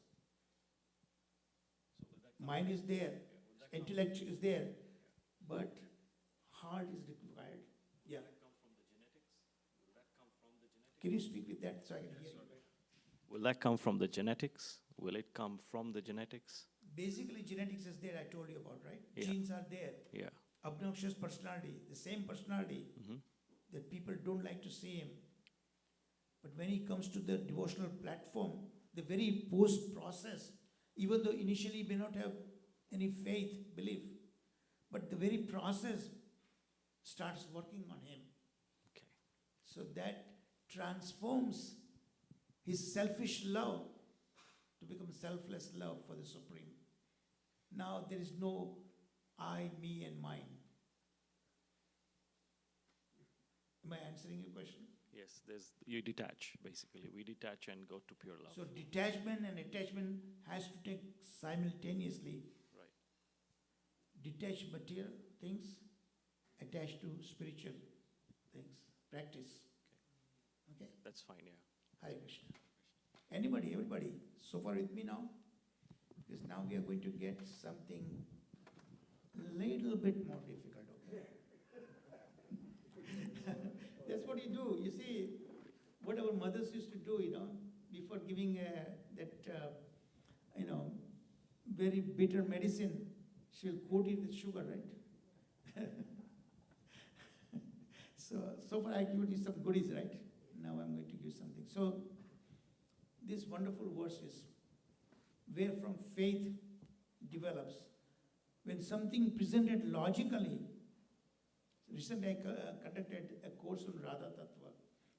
S3: So will that come
S2: Mind is there,
S3: will that come-
S2: intellect is there, but heart is required. Yeah.
S3: Will that come from the genetics? Will that come from the genetics?
S2: Can you speak with that so I can hear you?
S3: Will that come from the genetics? Will it come from the genetics?
S2: Basically, genetics is there, I told you about, right?
S3: Yeah.
S2: Genes are there.
S3: Yeah.
S2: Obnoxious personality, the same personality that people don't like to see him. But when he comes to the devotional platform, the very post-process, even though initially he may not have any faith, belief, but the very process starts working on him.
S3: Okay.
S2: So that transforms his selfish love to become selfless love for the Supreme. Now there is no I, me, and mine. Am I answering your question?
S3: Yes, you detach, basically. We detach and go to pure love.
S2: So detachment and attachment has to take simultaneously.
S3: Right.
S2: Detach material things, attached to spiritual things, practice. Okay?
S3: That's fine, yeah.
S2: Hare Krishna. Anybody, everybody, so far with me now? Because now we are going to get something little bit more difficult, okay? That's what you do. You see, what our mothers used to do, before giving very bitter medicine, she'll coat it with sugar, right? So far I give you some goodies, right? Now I'm going to give something. So, this wonderful verse is where from faith develops. When something presented logically, recently I conducted a course on Radha Tattva,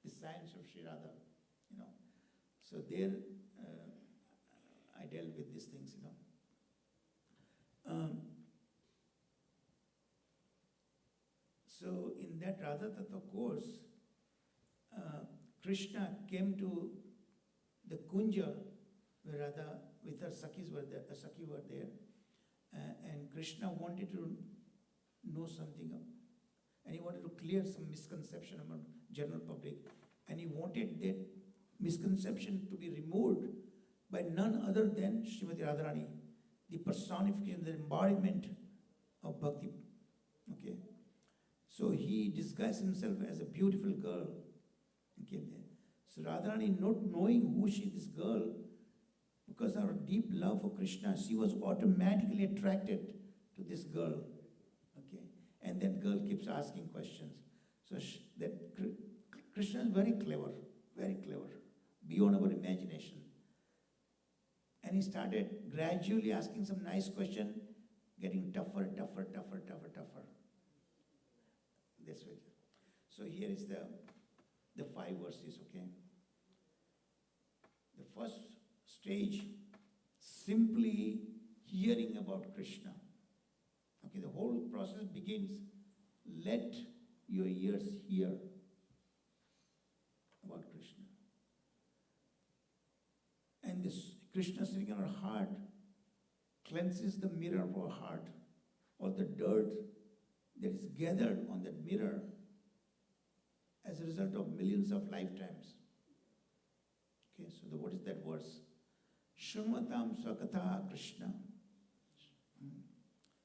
S2: the science of Sri Radha, So there I dealt with these things, So in that Radha Tattva course, Krishna came to the Kunja where Radha with her Sakis were there, and Krishna wanted to know something, and he wanted to clear some misconception about general public, and he wanted that misconception to be removed by none other than Srimati Radharani, the personification, the embodiment of bhakti. Okay, so he disguised himself as a beautiful girl and came there. So Radharani, not knowing who she is, this girl, because of her deep love for Krishna, she was automatically attracted to this girl. Okay, and that girl keeps asking questions. So Krishna is very clever, beyond our imagination. And he started gradually asking some nice question, getting tougher. That's right. So here is the 5 verses, okay? The first stage, simply hearing about Krishna. Okay, the whole process begins, let your ears hear about Krishna. And this Krishna sitting on our heart cleanses the mirror of our heart. All the dirt that is gathered on that mirror as a result of millions of lifetimes. Okay, so what is that verse? Shrumatam Swakatha Krishna.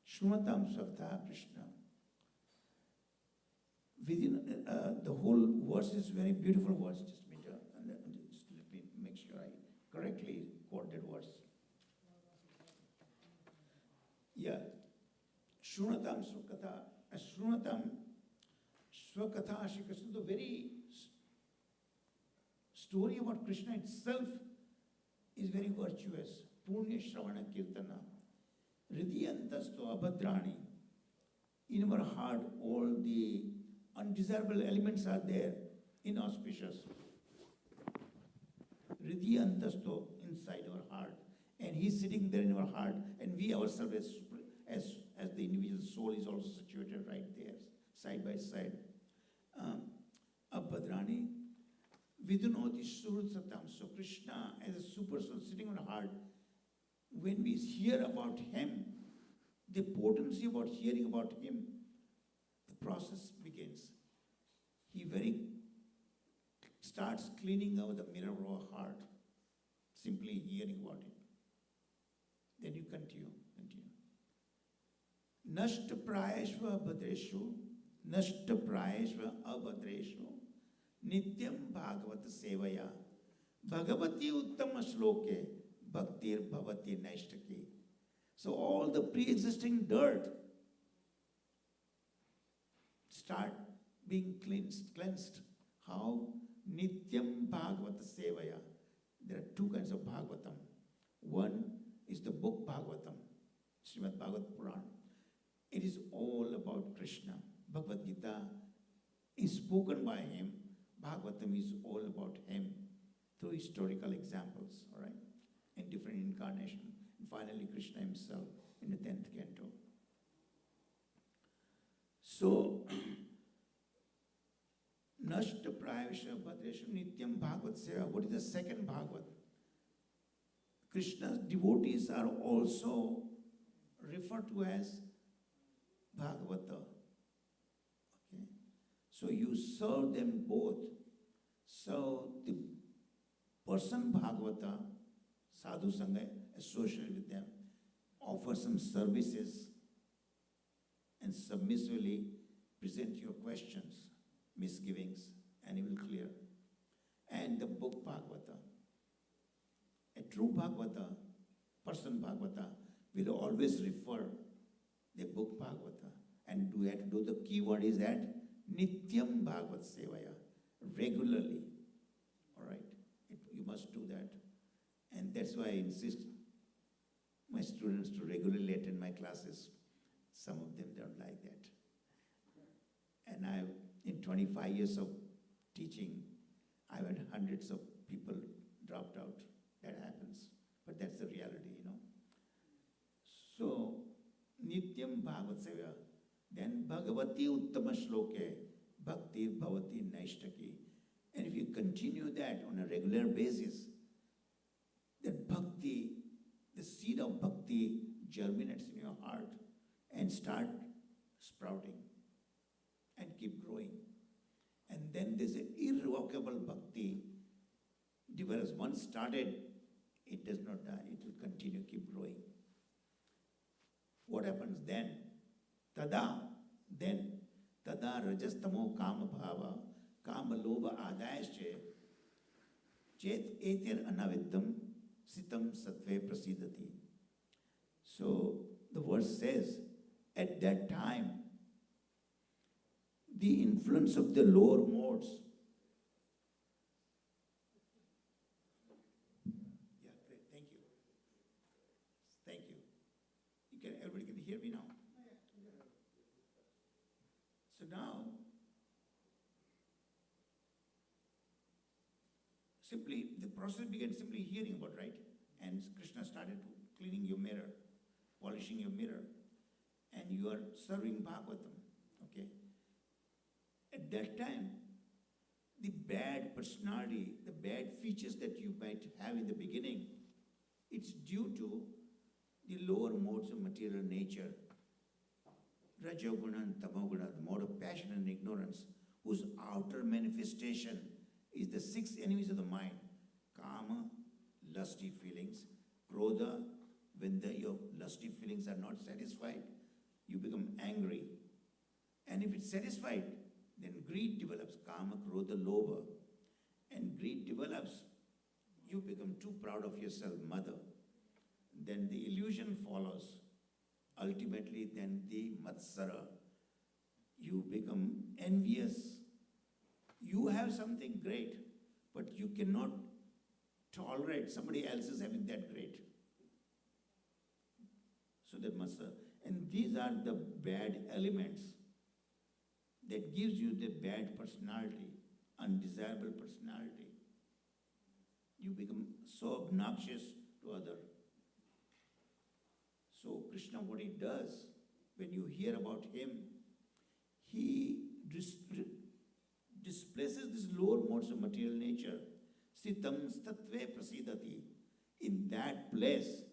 S2: Shrumatam Swakatha Krishna. Within the whole verse is very beautiful verse. Just let me make sure I correctly quote that verse. Yeah. Shrunatam Swakatha. Shrunatam Swakatha Shri Krishna. The very story about Krishna itself is very virtuous. Punya Shravana Kirtana. Hridiyantasto Abhadrani. In our heart, all the undesirable elements are there, inauspicious. Hridiyantasto inside our heart. And he's sitting there in our heart. And we ourselves, as the individual soul, is also situated right there, side by side. Abhadrani. Vidunoti Surutsatam. So Krishna, as a super soul sitting on the heart, when we hear about him, the potency about hearing about him, the process begins. He starts cleaning out the mirror of our heart, simply hearing about it. Then you continue. Nashta prayashva abhadreshu, nashta prayashva abhadreshu, nityam bhagavata sevaya, bhagavati uttama shloke, bhaktir bhavati naishtaki. So all the pre-existing dirt start being cleansed. How? Nityam bhagavata sevaya. There are 2 kinds of Bhagavatam. One is the book Bhagavatam, Srimad Bhagavat Puran. It is all about Krishna. Bhagavad Gita is spoken by him. Bhagavatam is all about him through historical examples, all right, in different incarnations. And finally, Krishna himself in the 10th canto. Nashta Prayavasha Bhadreshu Nityam Bhagavad Seva. What is the second Bhagavad? Krishna's devotees are also referred to as Bhagavata. Okay? So you serve them both. So the person Bhagavata, Sadhu Sangha, associate with them, offer some services and submissively present your questions, misgivings, and he will clear. And the book Bhagavata. A true Bhagavata, person Bhagavata, will always refer the book Bhagavata. And we have to do the key word is that Nityam Bhagavat Sevaya, regularly. All right? You must do that. And that's why I insist my students to regularly attend my classes. Some of them don't like that. And in 25 years of teaching, I've had hundreds of people dropped out. That happens. But that's the reality, you know. So, Nityam Bhagavat Seva. Then Bhagavati Uttama Shloke, Bhakti Bhavati Naishtaki. And if you continue that on a regular basis, that bhakti, the seed of bhakti germinates in your heart and start sprouting and keep growing. And then there's an irrevocable bhakti develops. Once started, it does not die. It will continue, keep growing. What happens then? Tada rajastamo kama bhava, kama lobha adayasche, chet etir anaviddam, sitam sattve prasidati. So the verse says, at that time, the influence of the lower modes. Yeah, great. Thank you. Thank you. Everybody can hear me now? So now, simply, the process began simply hearing about, right? And Krishna started cleaning your mirror, polishing your mirror, and you are serving Bhagavatam, okay? At that time, the bad personality, the bad features that you might have in the beginning, it's due to the lower modes of material nature, Rajoguna and Tamoguna, the mode of passion and ignorance, whose outer manifestation is the 6 enemies of the mind. Kama, lusty feelings. Krodha, when your lusty feelings are not satisfied, you become angry. And if it's satisfied, then greed develops. Kama, Krodha, Lobha. And greed develops, you become too proud of yourself, mother. Then the illusion follows. Ultimately, then the Matsara. You become envious. You have something great, but you cannot tolerate somebody else is having that great. So that Matsara. And these are the bad elements that gives you the bad personality, undesirable personality. You become so obnoxious to others. So Krishna, what he does, when you hear about him, he displaces these lower modes of material nature. Sitam statve prasidati. In that place,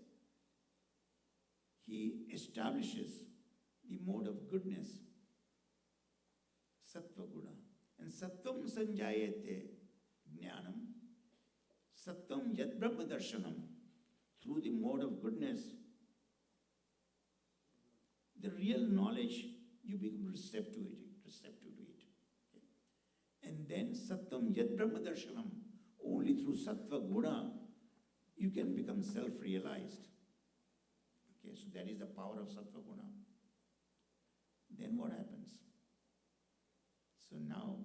S2: he establishes the mode of goodness, sattva guna. And sattvam sanjayate jnanam, sattvam yad brahma darshanam. Through the mode of goodness, the real knowledge, you become receptive to it. Okay? And then Sattam Yad Brahma Darshanam, only through Sattva Guna, you can become self-realized. Okay, so that is the power of Sattva Guna. Then what happens? So now,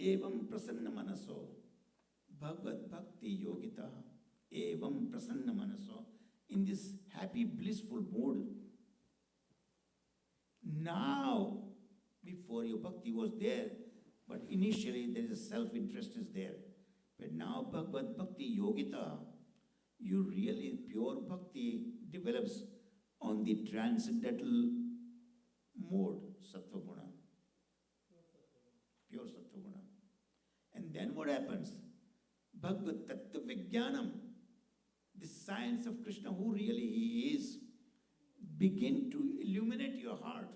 S2: Evam Prasanna Manaso, Bhagavad Bhakti Yogita, Evam Prasanna Manaso, in this happy, blissful mood. Now, before your bhakti was there, but initially there is a self-interest is there. But now Bhagavad Bhakti Yogita, you really, pure bhakti develops on the transcendental mode, Sattva Guna. then what happens? Bhagavad Tattva Vijnanam, the science of Krishna, who really he is, begin to illuminate your heart.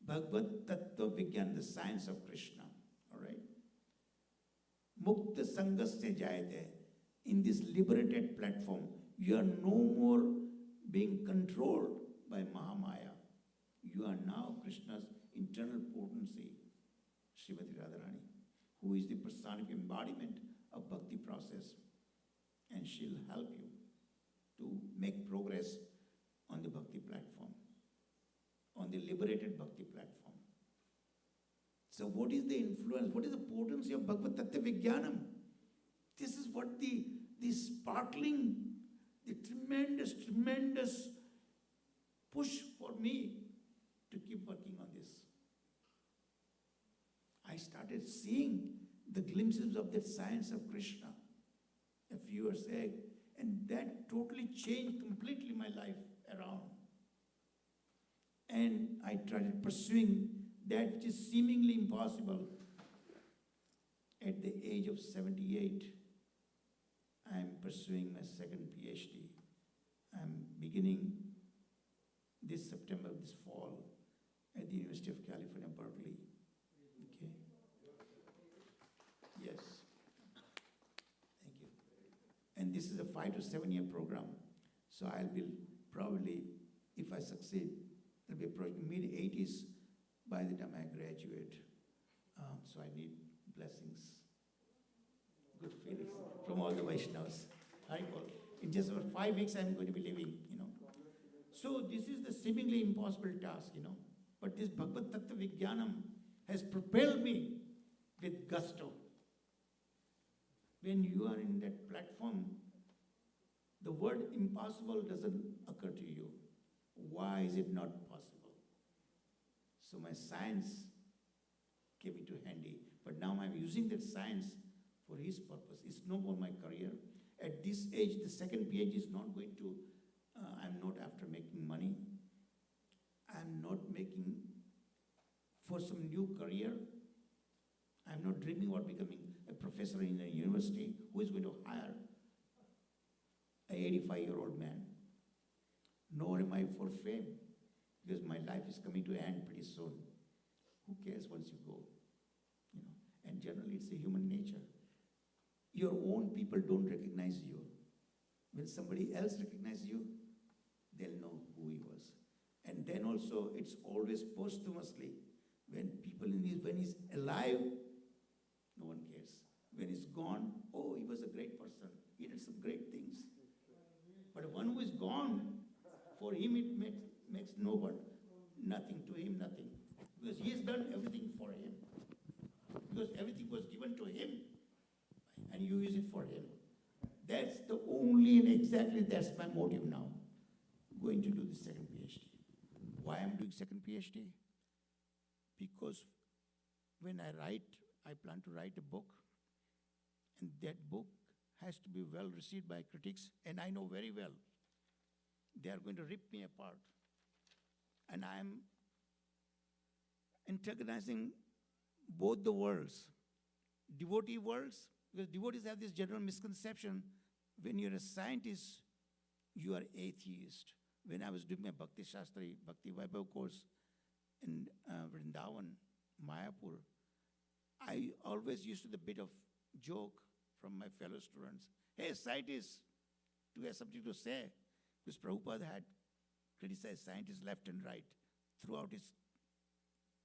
S2: Bhagavad Tattva Vijnana, the science of Krishna. All right? Mukta Sangasya Jayate. In this liberated platform, you are no more being controlled by Mahamaya. You are now Krishna's internal potency, Srimati Radharani, who is the personific embodiment of bhakti process. And she'll help you to make progress on the bhakti platform, on the liberated bhakti platform. So what is the influence, what is the potency of Bhagavad Tattva Vijnanam? This is what the sparkling, the tremendous push for me to keep working on this. I started seeing the glimpses of that science of Krishna a few years ago, and that totally changed completely my life around. And I started pursuing that which is seemingly impossible. At the age of 78, I am pursuing my second PhD. I'm beginning this September, this fall, at the University of California, Berkeley. Okay. Yes. Thank you. And this is a 5 to 7 year program. So I will probably, if I succeed, it'll be approaching mid-80s by the time I graduate. So I need blessings, good feelings from all the Vaishnavas. In just about 5 weeks, I'm going to be leaving, So this is the seemingly impossible task, But this Bhagavad Tattva Vijnanam has propelled me with gusto. When you are in that platform, the word impossible doesn't occur to you. Why is it not possible? So my science came into handy. But now I'm using that science for his purpose. It's no more my career. At this age, the second PhD is not going to, I'm not after making money. I'm not making for some new career. I'm not dreaming about becoming a professor in a university who is going to hire an 85-year-old man. Nor am I for fame, because my life is coming to an end pretty soon. Who cares once you go? And generally it's a human nature. Your own people don't recognize you. When somebody else recognizes you, they'll know who he was. And then also it's always posthumously. When he's alive, no one cares. When he's gone, oh, he was a great person. He did some great things. But one who is gone, for him it makes nothing, to him nothing. Because he has done everything for him. Because everything was given to him, and you use it for him. That's the only and exactly that's my motive now. Going to do the second PhD. Why I'm doing second PhD? Because when I plan to write a book, and that book has to be well received by critics, and I know very well they are going to rip me apart. And I'm antagonizing both the worlds, devotee worlds, because devotees have this general misconception, when you're a scientist, you are atheist. When I was doing my Bhakti Shastri, Bhakti Vaibhav course in Vrindavan, Mayapur, I always used to the bit of joke from my fellow students. Hey, scientists, do you have something to say? Because Prabhupada had criticized scientists left and right throughout his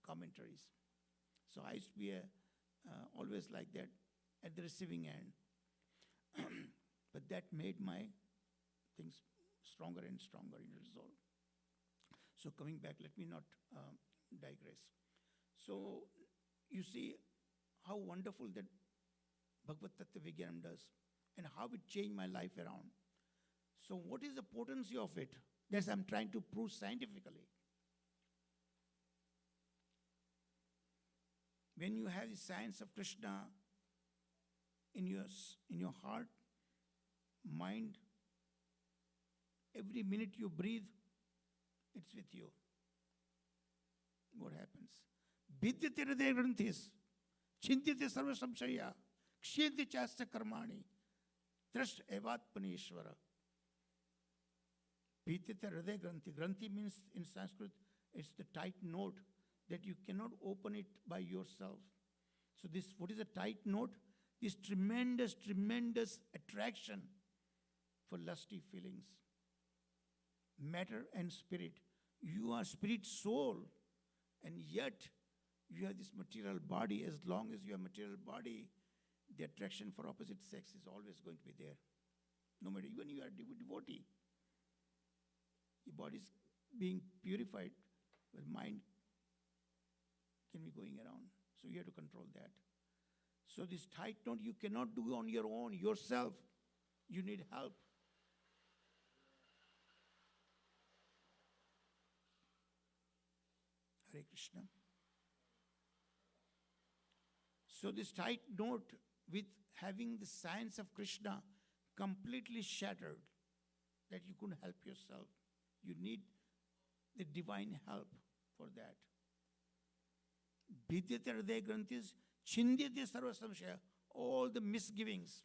S2: commentaries. So I used to be always like that at the receiving end. But that made my things stronger and stronger in resolve. So coming back, let me not digress. So you see how wonderful that Bhagavad Tattva Vijnanam does and how it changed my life around. So what is the potency of it? That's I'm trying to prove scientifically. When you have the science of Krishna in your heart, mind, every minute you breathe, it's with you. What happens? भिद्यते हृदय ग्रंथिस चिंत्यते सर्व संशया क्षीयते चास्य कर्माणि दृष्ट एवात्मनीश्वर. भिद्यते हृदय granthi. Granthi means in Sanskrit it's the tight knot that you cannot open it by yourself. So this, what is a tight knot? This tremendous, tremendous attraction for lusty feelings. Matter and spirit. You are spirit soul, and yet you have this material body. As long as you have material body, the attraction for opposite sex is always going to be there. No matter, even you are devotee. Your body is being purified, but mind can be going around. So you have to control that. So this tight knot you cannot do on your own, yourself. You need help. Hare Krishna. So this tight knot with having the science of Krishna completely shattered, that you couldn't help yourself. You need the divine help for that. Bhidyate hridaya granthis, chindyate sarva samshaya. All the misgivings,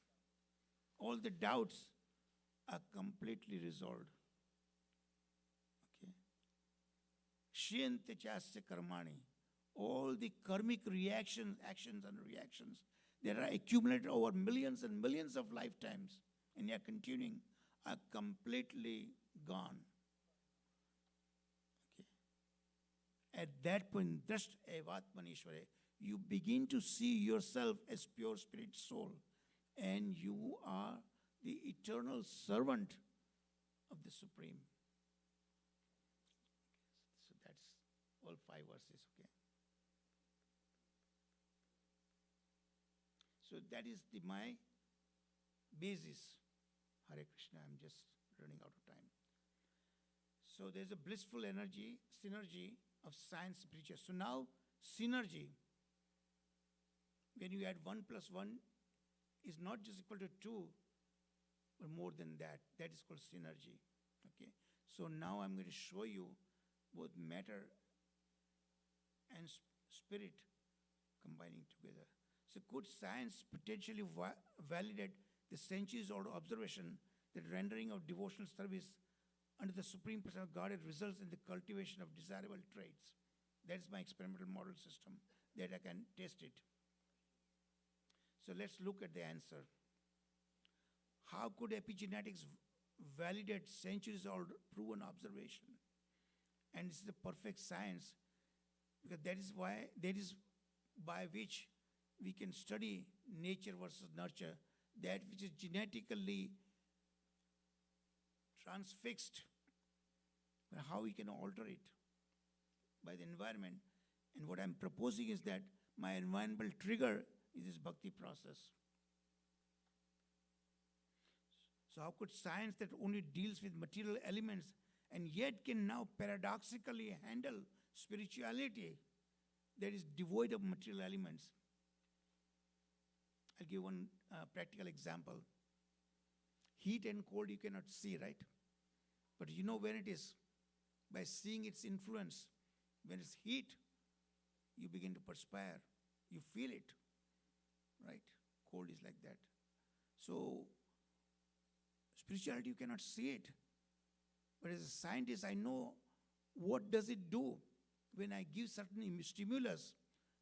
S2: all the doubts are completely resolved. Okay. Shriyante chasya karmani. All the karmic reactions, actions and reactions that are accumulated over millions and millions of lifetimes and are continuing are completely gone. At that point, just evatmanishvare, you begin to see yourself as pure spirit soul, and you are the eternal servant of the Supreme. So that's all 5 verses, okay? So that is my basis. Hare Krishna, I'm just running out of time. So there's a blissful energy, synergy of science spiritual. So now synergy, when you add 1 plus 1 is not just equal to 2, but more than that. That is called synergy. Okay. So now I'm going to show you both matter and spirit combining together. So could science potentially validate the centuries-old observation that rendering of devotional service under the Supreme Person of Godhead results in the cultivation of desirable traits? That is my experimental model system, that I can test it. So let's look at the answer. How could epigenetics validate centuries-old proven observation? And this is a perfect science, because that is by which we can study nature versus nurture, that which is genetically transfixed, but how we can alter it by the environment. And what I'm proposing is that my environmental trigger is this bhakti process. So how could science that only deals with material elements and yet can now paradoxically handle spirituality that is devoid of material elements? I'll give one practical example. Heat and cold you cannot see, right? But you know when it is. By seeing its influence. When it's heat, you begin to perspire. You feel it, right? Cold is like that. So, spirituality, you cannot see it. But as a scientist, I know what does it do when I give certain stimulus.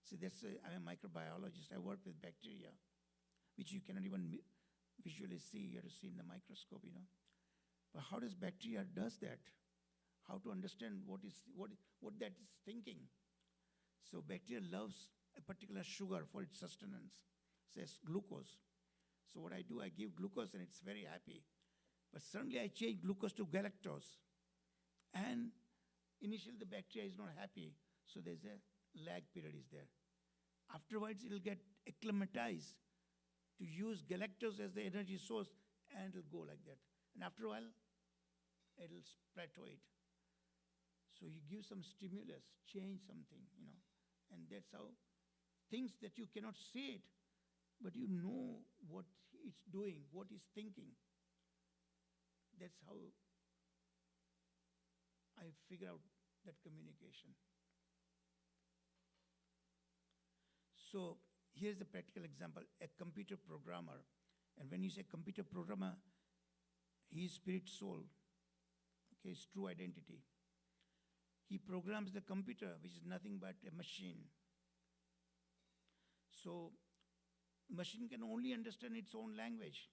S2: See, I'm a microbiologist. I work with bacteria, which you cannot even visually see. You have to see in the microscope, you know. But how does bacteria does that? How to understand what that is thinking? So bacteria loves a particular sugar for its sustenance, says glucose. So what I do, I give glucose and it's very happy. But suddenly I change glucose to galactose. And initially the bacteria is not happy. So there's a lag period is there. Afterwards it will get acclimatized to use galactose as the energy source, and it will go like that. And after a while, it will plateau it. So you give some stimulus, change something, you know. And that's how things that you cannot see it, but you know what it's doing, what it's thinking. That's how I figure out that communication. So here's the practical example. A computer programmer, and when you say computer programmer, he is spirit soul, okay, his true identity. He programs the computer, which is nothing but a machine. So machine can only understand its own language.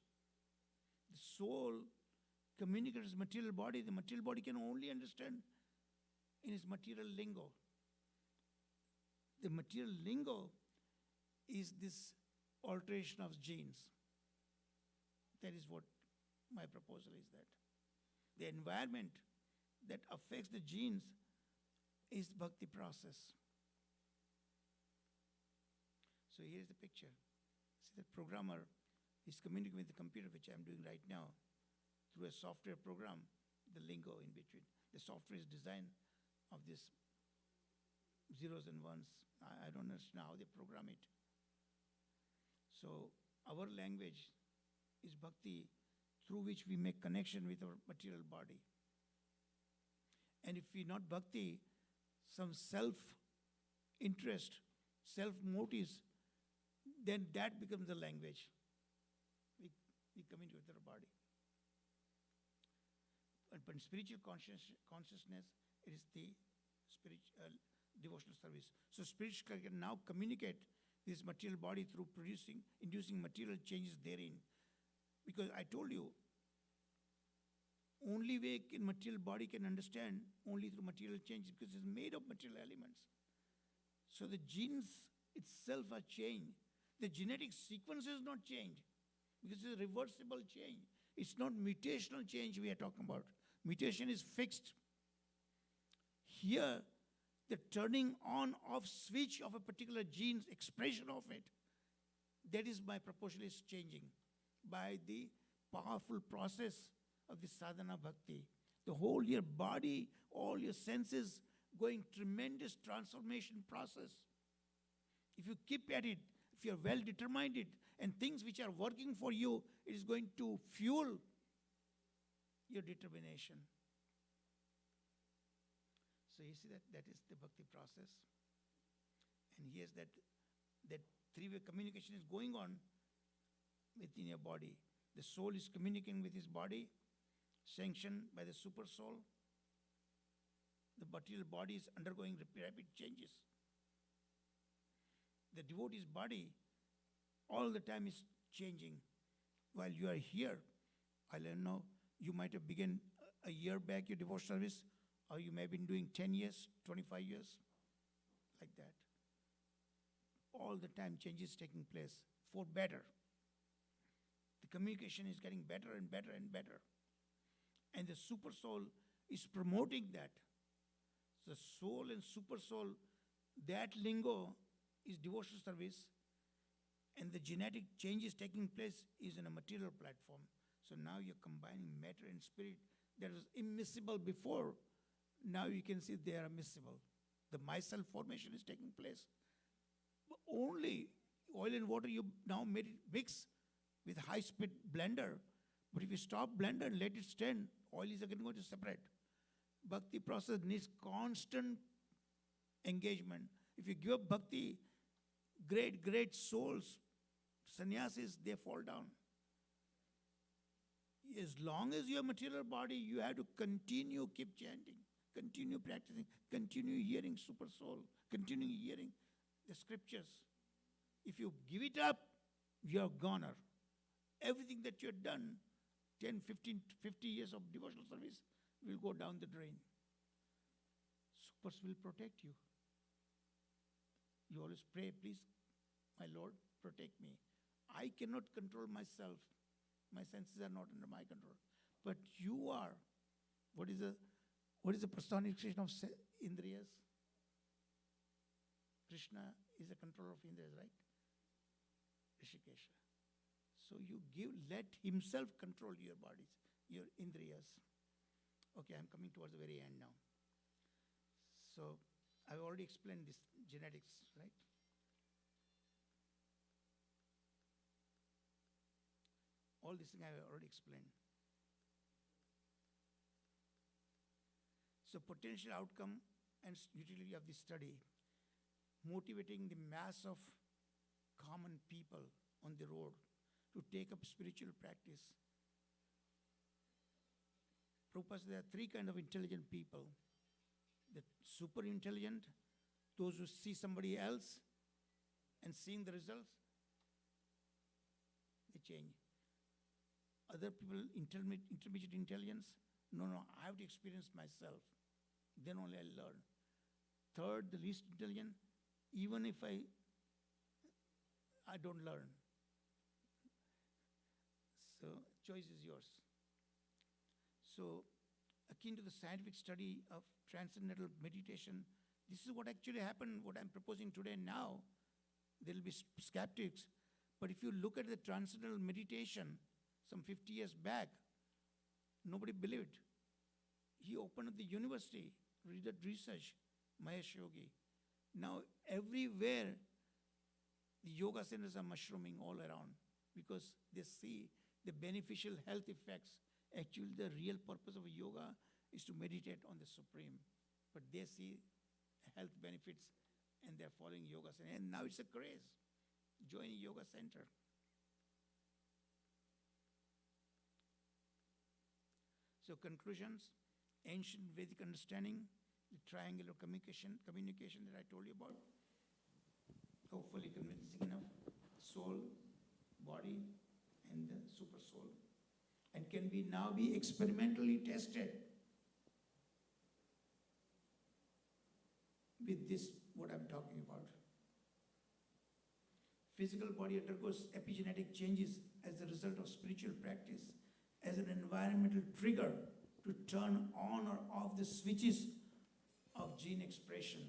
S2: The soul communicates with material body. The material body can only understand in its material lingo. The material lingo is this alteration of genes. That is what my proposal is, that the environment that affects the genes is bhakti process. So here's the picture. See, the programmer is communicating with the computer, which I'm doing right now, through a software program, the lingo in between. The software is designed of these zeros and ones. I don't understand how they program it. So our language is bhakti, through which we make connection with our material body. And if we're not bhakti, some self-interest, self-motives, then that becomes the language. We communicate with our body. But spiritual consciousness, it is the spiritual devotional service. So spiritual can now communicate this material body through inducing material changes therein. Because I told you, only way material body can understand only through material changes, because it's made of material elements. So the genes itself are changed. The genetic sequence is not changed, because it's a reversible change. It's not mutational change we are talking about. Mutation is fixed. Here, the turning on off switch of a particular gene's expression of it, that is my proportion is changing by the powerful process of the sadhana bhakti. The whole your body, all your senses going tremendous transformation process. If you keep at it, if you're well determined it, and things which are working for you, it is going to fuel your determination. So you see that is the bhakti process. And here's that three-way communication is going on within your body. The soul is communicating with his body, sanctioned by the super soul. The material body is undergoing rapid changes. The devotee's body all the time is changing. While you are here, I don't know, you might have begun a year back your devotional service, or you may have been doing 10 years, 25 years, like that. All the time changes taking place for better. The communication is getting better and better and better. And the super soul is promoting that. The soul and super soul, that lingo is devotional service, and the genetic changes taking place is in a material platform. So now you're combining matter and spirit that was immiscible before. Now you can see they are miscible. The myself formation is taking place. But only oil and water, you now made it mix with high-speed blender. But if you stop blender and let it stand, oil is again going to separate. Bhakti process needs constant engagement. If you give up bhakti, great souls, sannyasis, they fall down. As long as you have material body, you have to continue, keep chanting, continue practicing, continue hearing super soul, continue hearing the scriptures. If you give it up, you're a goner. Everything that you've done, 10, 15, 50 years of devotional service will go down the drain. Supers will protect you. You always pray, please, my Lord, protect me. I cannot control myself. My senses are not under my control. But you are. What is the personification of Indriyas? Krishna is the controller of Indriyas, right? Rishikesha. So you let himself control your bodies, your Indriyas. Okay, I'm coming towards the very end now. So I've already explained this genetics, right? All these things I have already explained. So potential outcome and utility of this study, motivating the mass of common people on the road to take up spiritual practice. Prabhupada said there are three kinds of intelligent people. The super intelligent, those who see somebody else and seeing the results, they change. Other people, intermediate intelligence, no, I have to experience myself. Then only I learn. Third, the least intelligent, even if I don't learn. So choice is yours. So akin to the scientific study of transcendental meditation, this is what actually happened, what I'm proposing today now. There will be skeptics. But if you look at the transcendental meditation some 50 years back, nobody believed. He opened up the university, read that research, Mahesh Yogi. Now everywhere, the yoga centers are mushrooming all around because they see the beneficial health effects. Actually, the real purpose of yoga is to meditate on the Supreme. But they see health benefits and they're following yoga center. And now it's a craze. Join a yoga center. So conclusions, ancient Vedic understanding, the triangular communication that I told you about, hopefully convincing enough, soul, body, and the super soul, and can now be experimentally tested with this, what I'm talking about. Physical body undergoes epigenetic changes as a result of spiritual practice, as an environmental trigger to turn on or off the switches of gene expression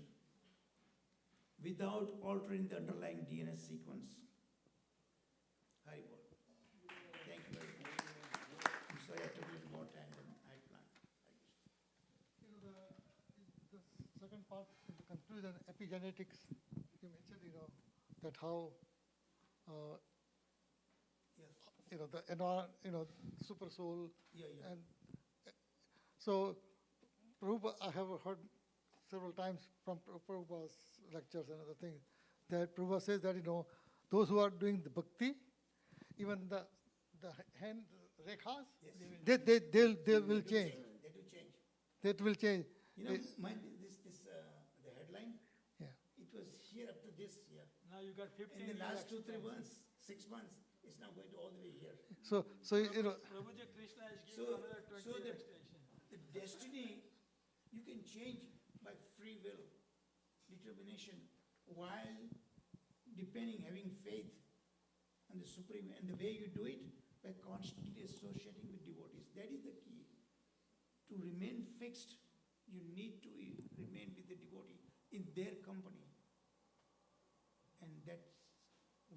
S2: without altering the underlying DNA sequence. Hari Bol. Thank you very much. I'm sorry I took a little more time than I planned.
S4: The second part, in the conclusion, epigenetics, you mentioned, that how,
S2: Yes.
S4: the super soul.
S2: Yeah.
S4: And so, Prabhupada, I have heard several times from Prabhupada's lectures and other things, that Prabhupada says that, those who are doing the bhakti, even the hand rekhas,
S2: Yes.
S4: they will change.
S2: They do change.
S4: That will change.
S2: The headline,
S4: Yeah.
S2: it was here up to this here.
S5: Now you got 15
S2: In the last 2-3
S5: years.
S2: months, 6 months, it's now going to all the way here.
S4: So
S5: Prabhuji Krishna is giving
S2: So,
S5: another 20
S2: so
S5: extension.
S2: the destiny, you can change by free will, determination, while having faith on the Supreme. And the way you do it, by constantly associating with devotees. That is the key. To remain fixed, you need to remain with the devotee in their company. And that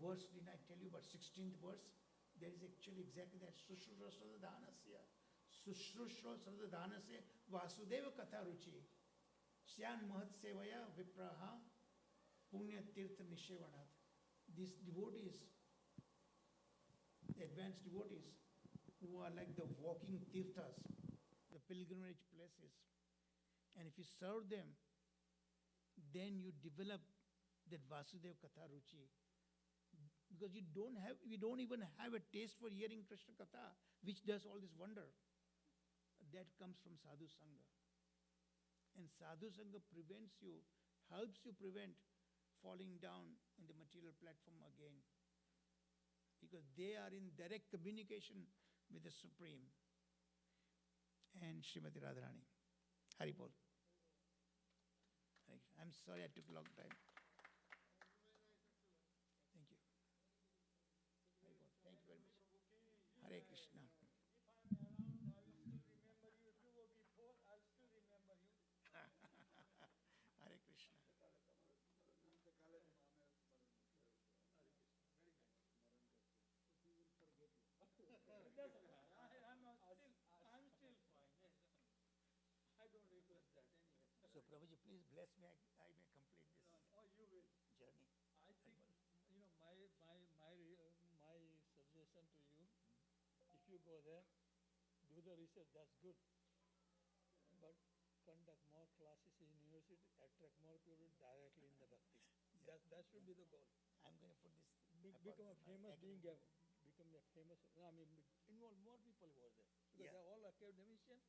S2: verse, didn't I tell you about 16th verse? There is actually exactly that. Sushrusha Sadadhanasya. Sushrusha Sadadhanasya Vasudeva Katha Ruchi. Syan Mahat Sevaya Vipraha Punya Tirtha Nishevanat. These devotees, the advanced devotees, who are like the walking tirthas, the pilgrimage places. And if you serve them, then you develop that Vasudev Katha Ruchi. Because we don't even have a taste for hearing Krishna Katha, which does all this wonder. That comes from Sadhu Sangha. And Sadhu Sangha helps you prevent falling down in the material platform again. Because they are in direct communication with the Supreme. And Srimati Radharani. Hari Bol. I'm sorry I took a long time. Thank you. Hari Bol. Thank you very much. Hare Krishna.
S5: If I'm around, I will still remember you. If you were before, I'll still remember you.
S2: Hare Krishna.
S5: I'm still fine. I don't request that anyway.
S2: So Prabhuji, please bless me. I may complete this
S5: Oh, you will.
S2: journey.
S5: I think, my suggestion to you, if you go there, do the research, that's good. But conduct more classes in university, attract more people directly in the bhakti. That should be the goal.
S2: I'm going to put this.
S5: Become a famous,
S2: academic-
S5: become a famous, I mean, involve more people over there. Because
S2: Yeah.
S5: they're all academicians,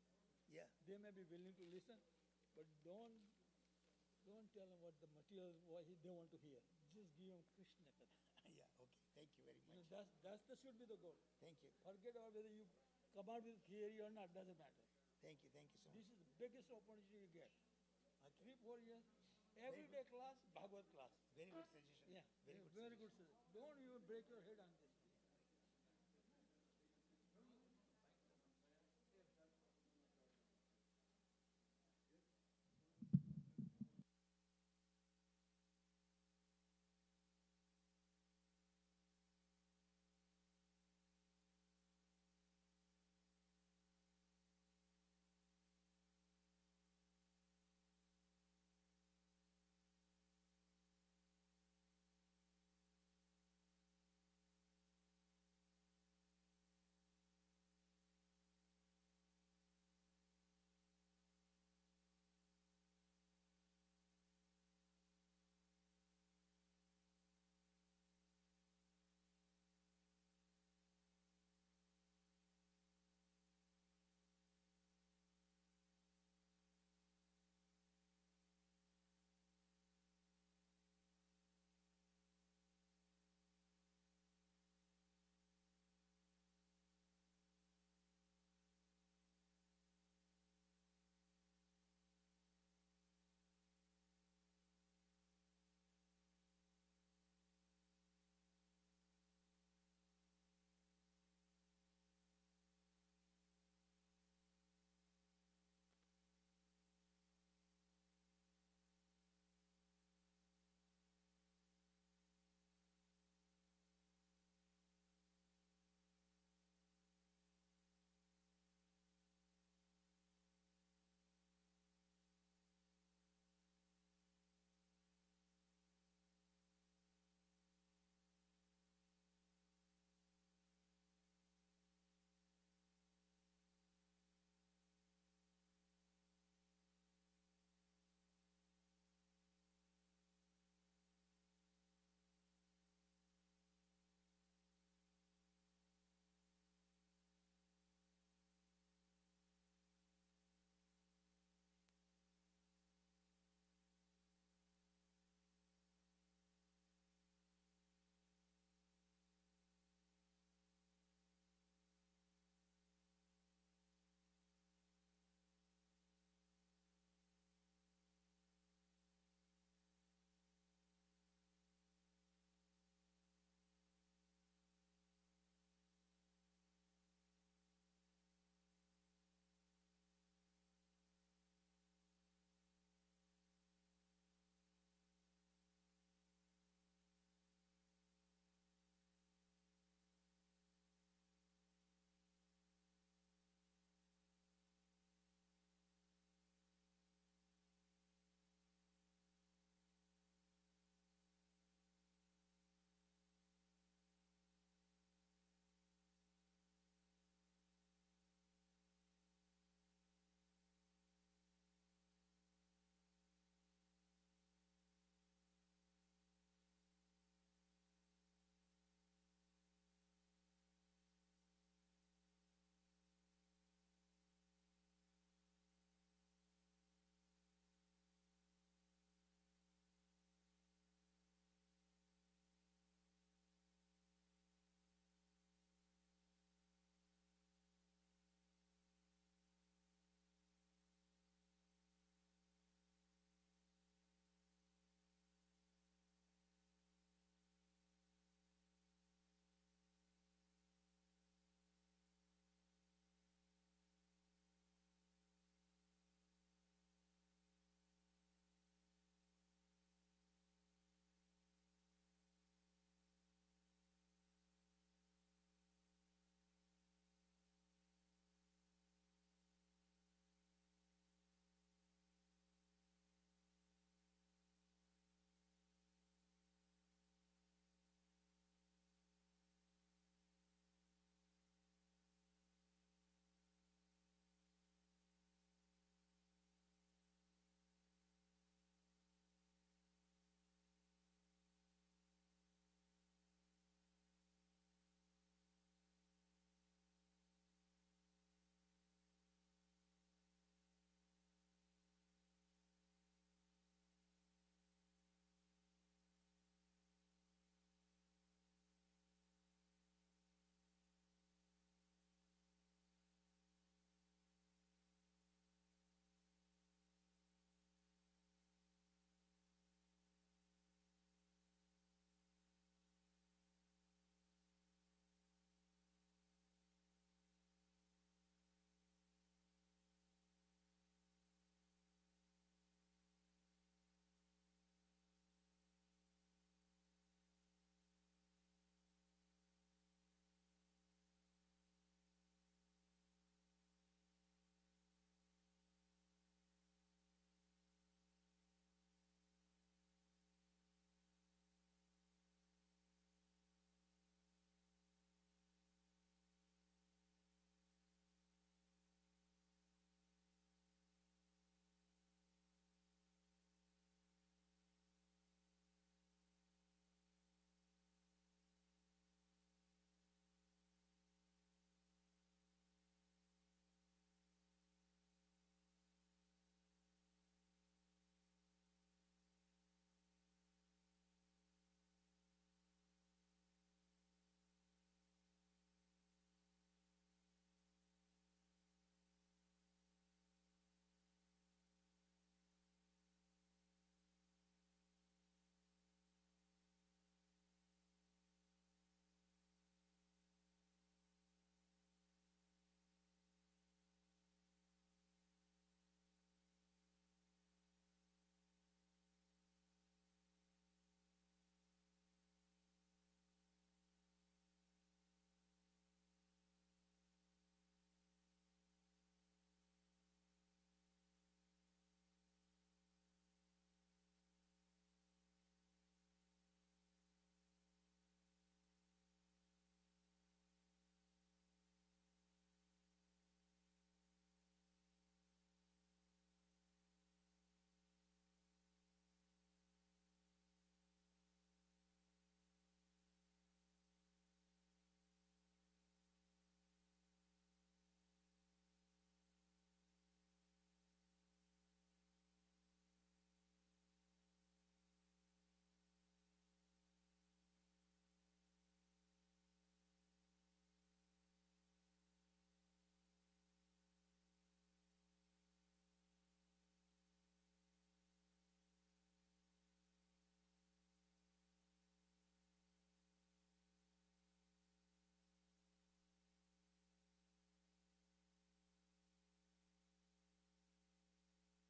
S2: Yeah.
S5: they may be willing to listen, but don't tell them what the material, what they want to hear. Just give them Krishna Katha.
S2: Yeah. Okay. Thank you very
S5: You know,
S2: much.
S5: that should be the goal.
S2: Thank you.
S5: Forget about whether you come out with theory or not, doesn't matter.
S2: Thank you. Thank you so much.
S5: This is the biggest opportunity you get.
S2: Okay.
S5: 3-4 years, every day class, Bhagavad class.
S2: Very good suggestion.
S5: Yeah,
S2: Very good.
S5: very
S2: suggestion.
S5: good. Sir. Don't even break your head on this.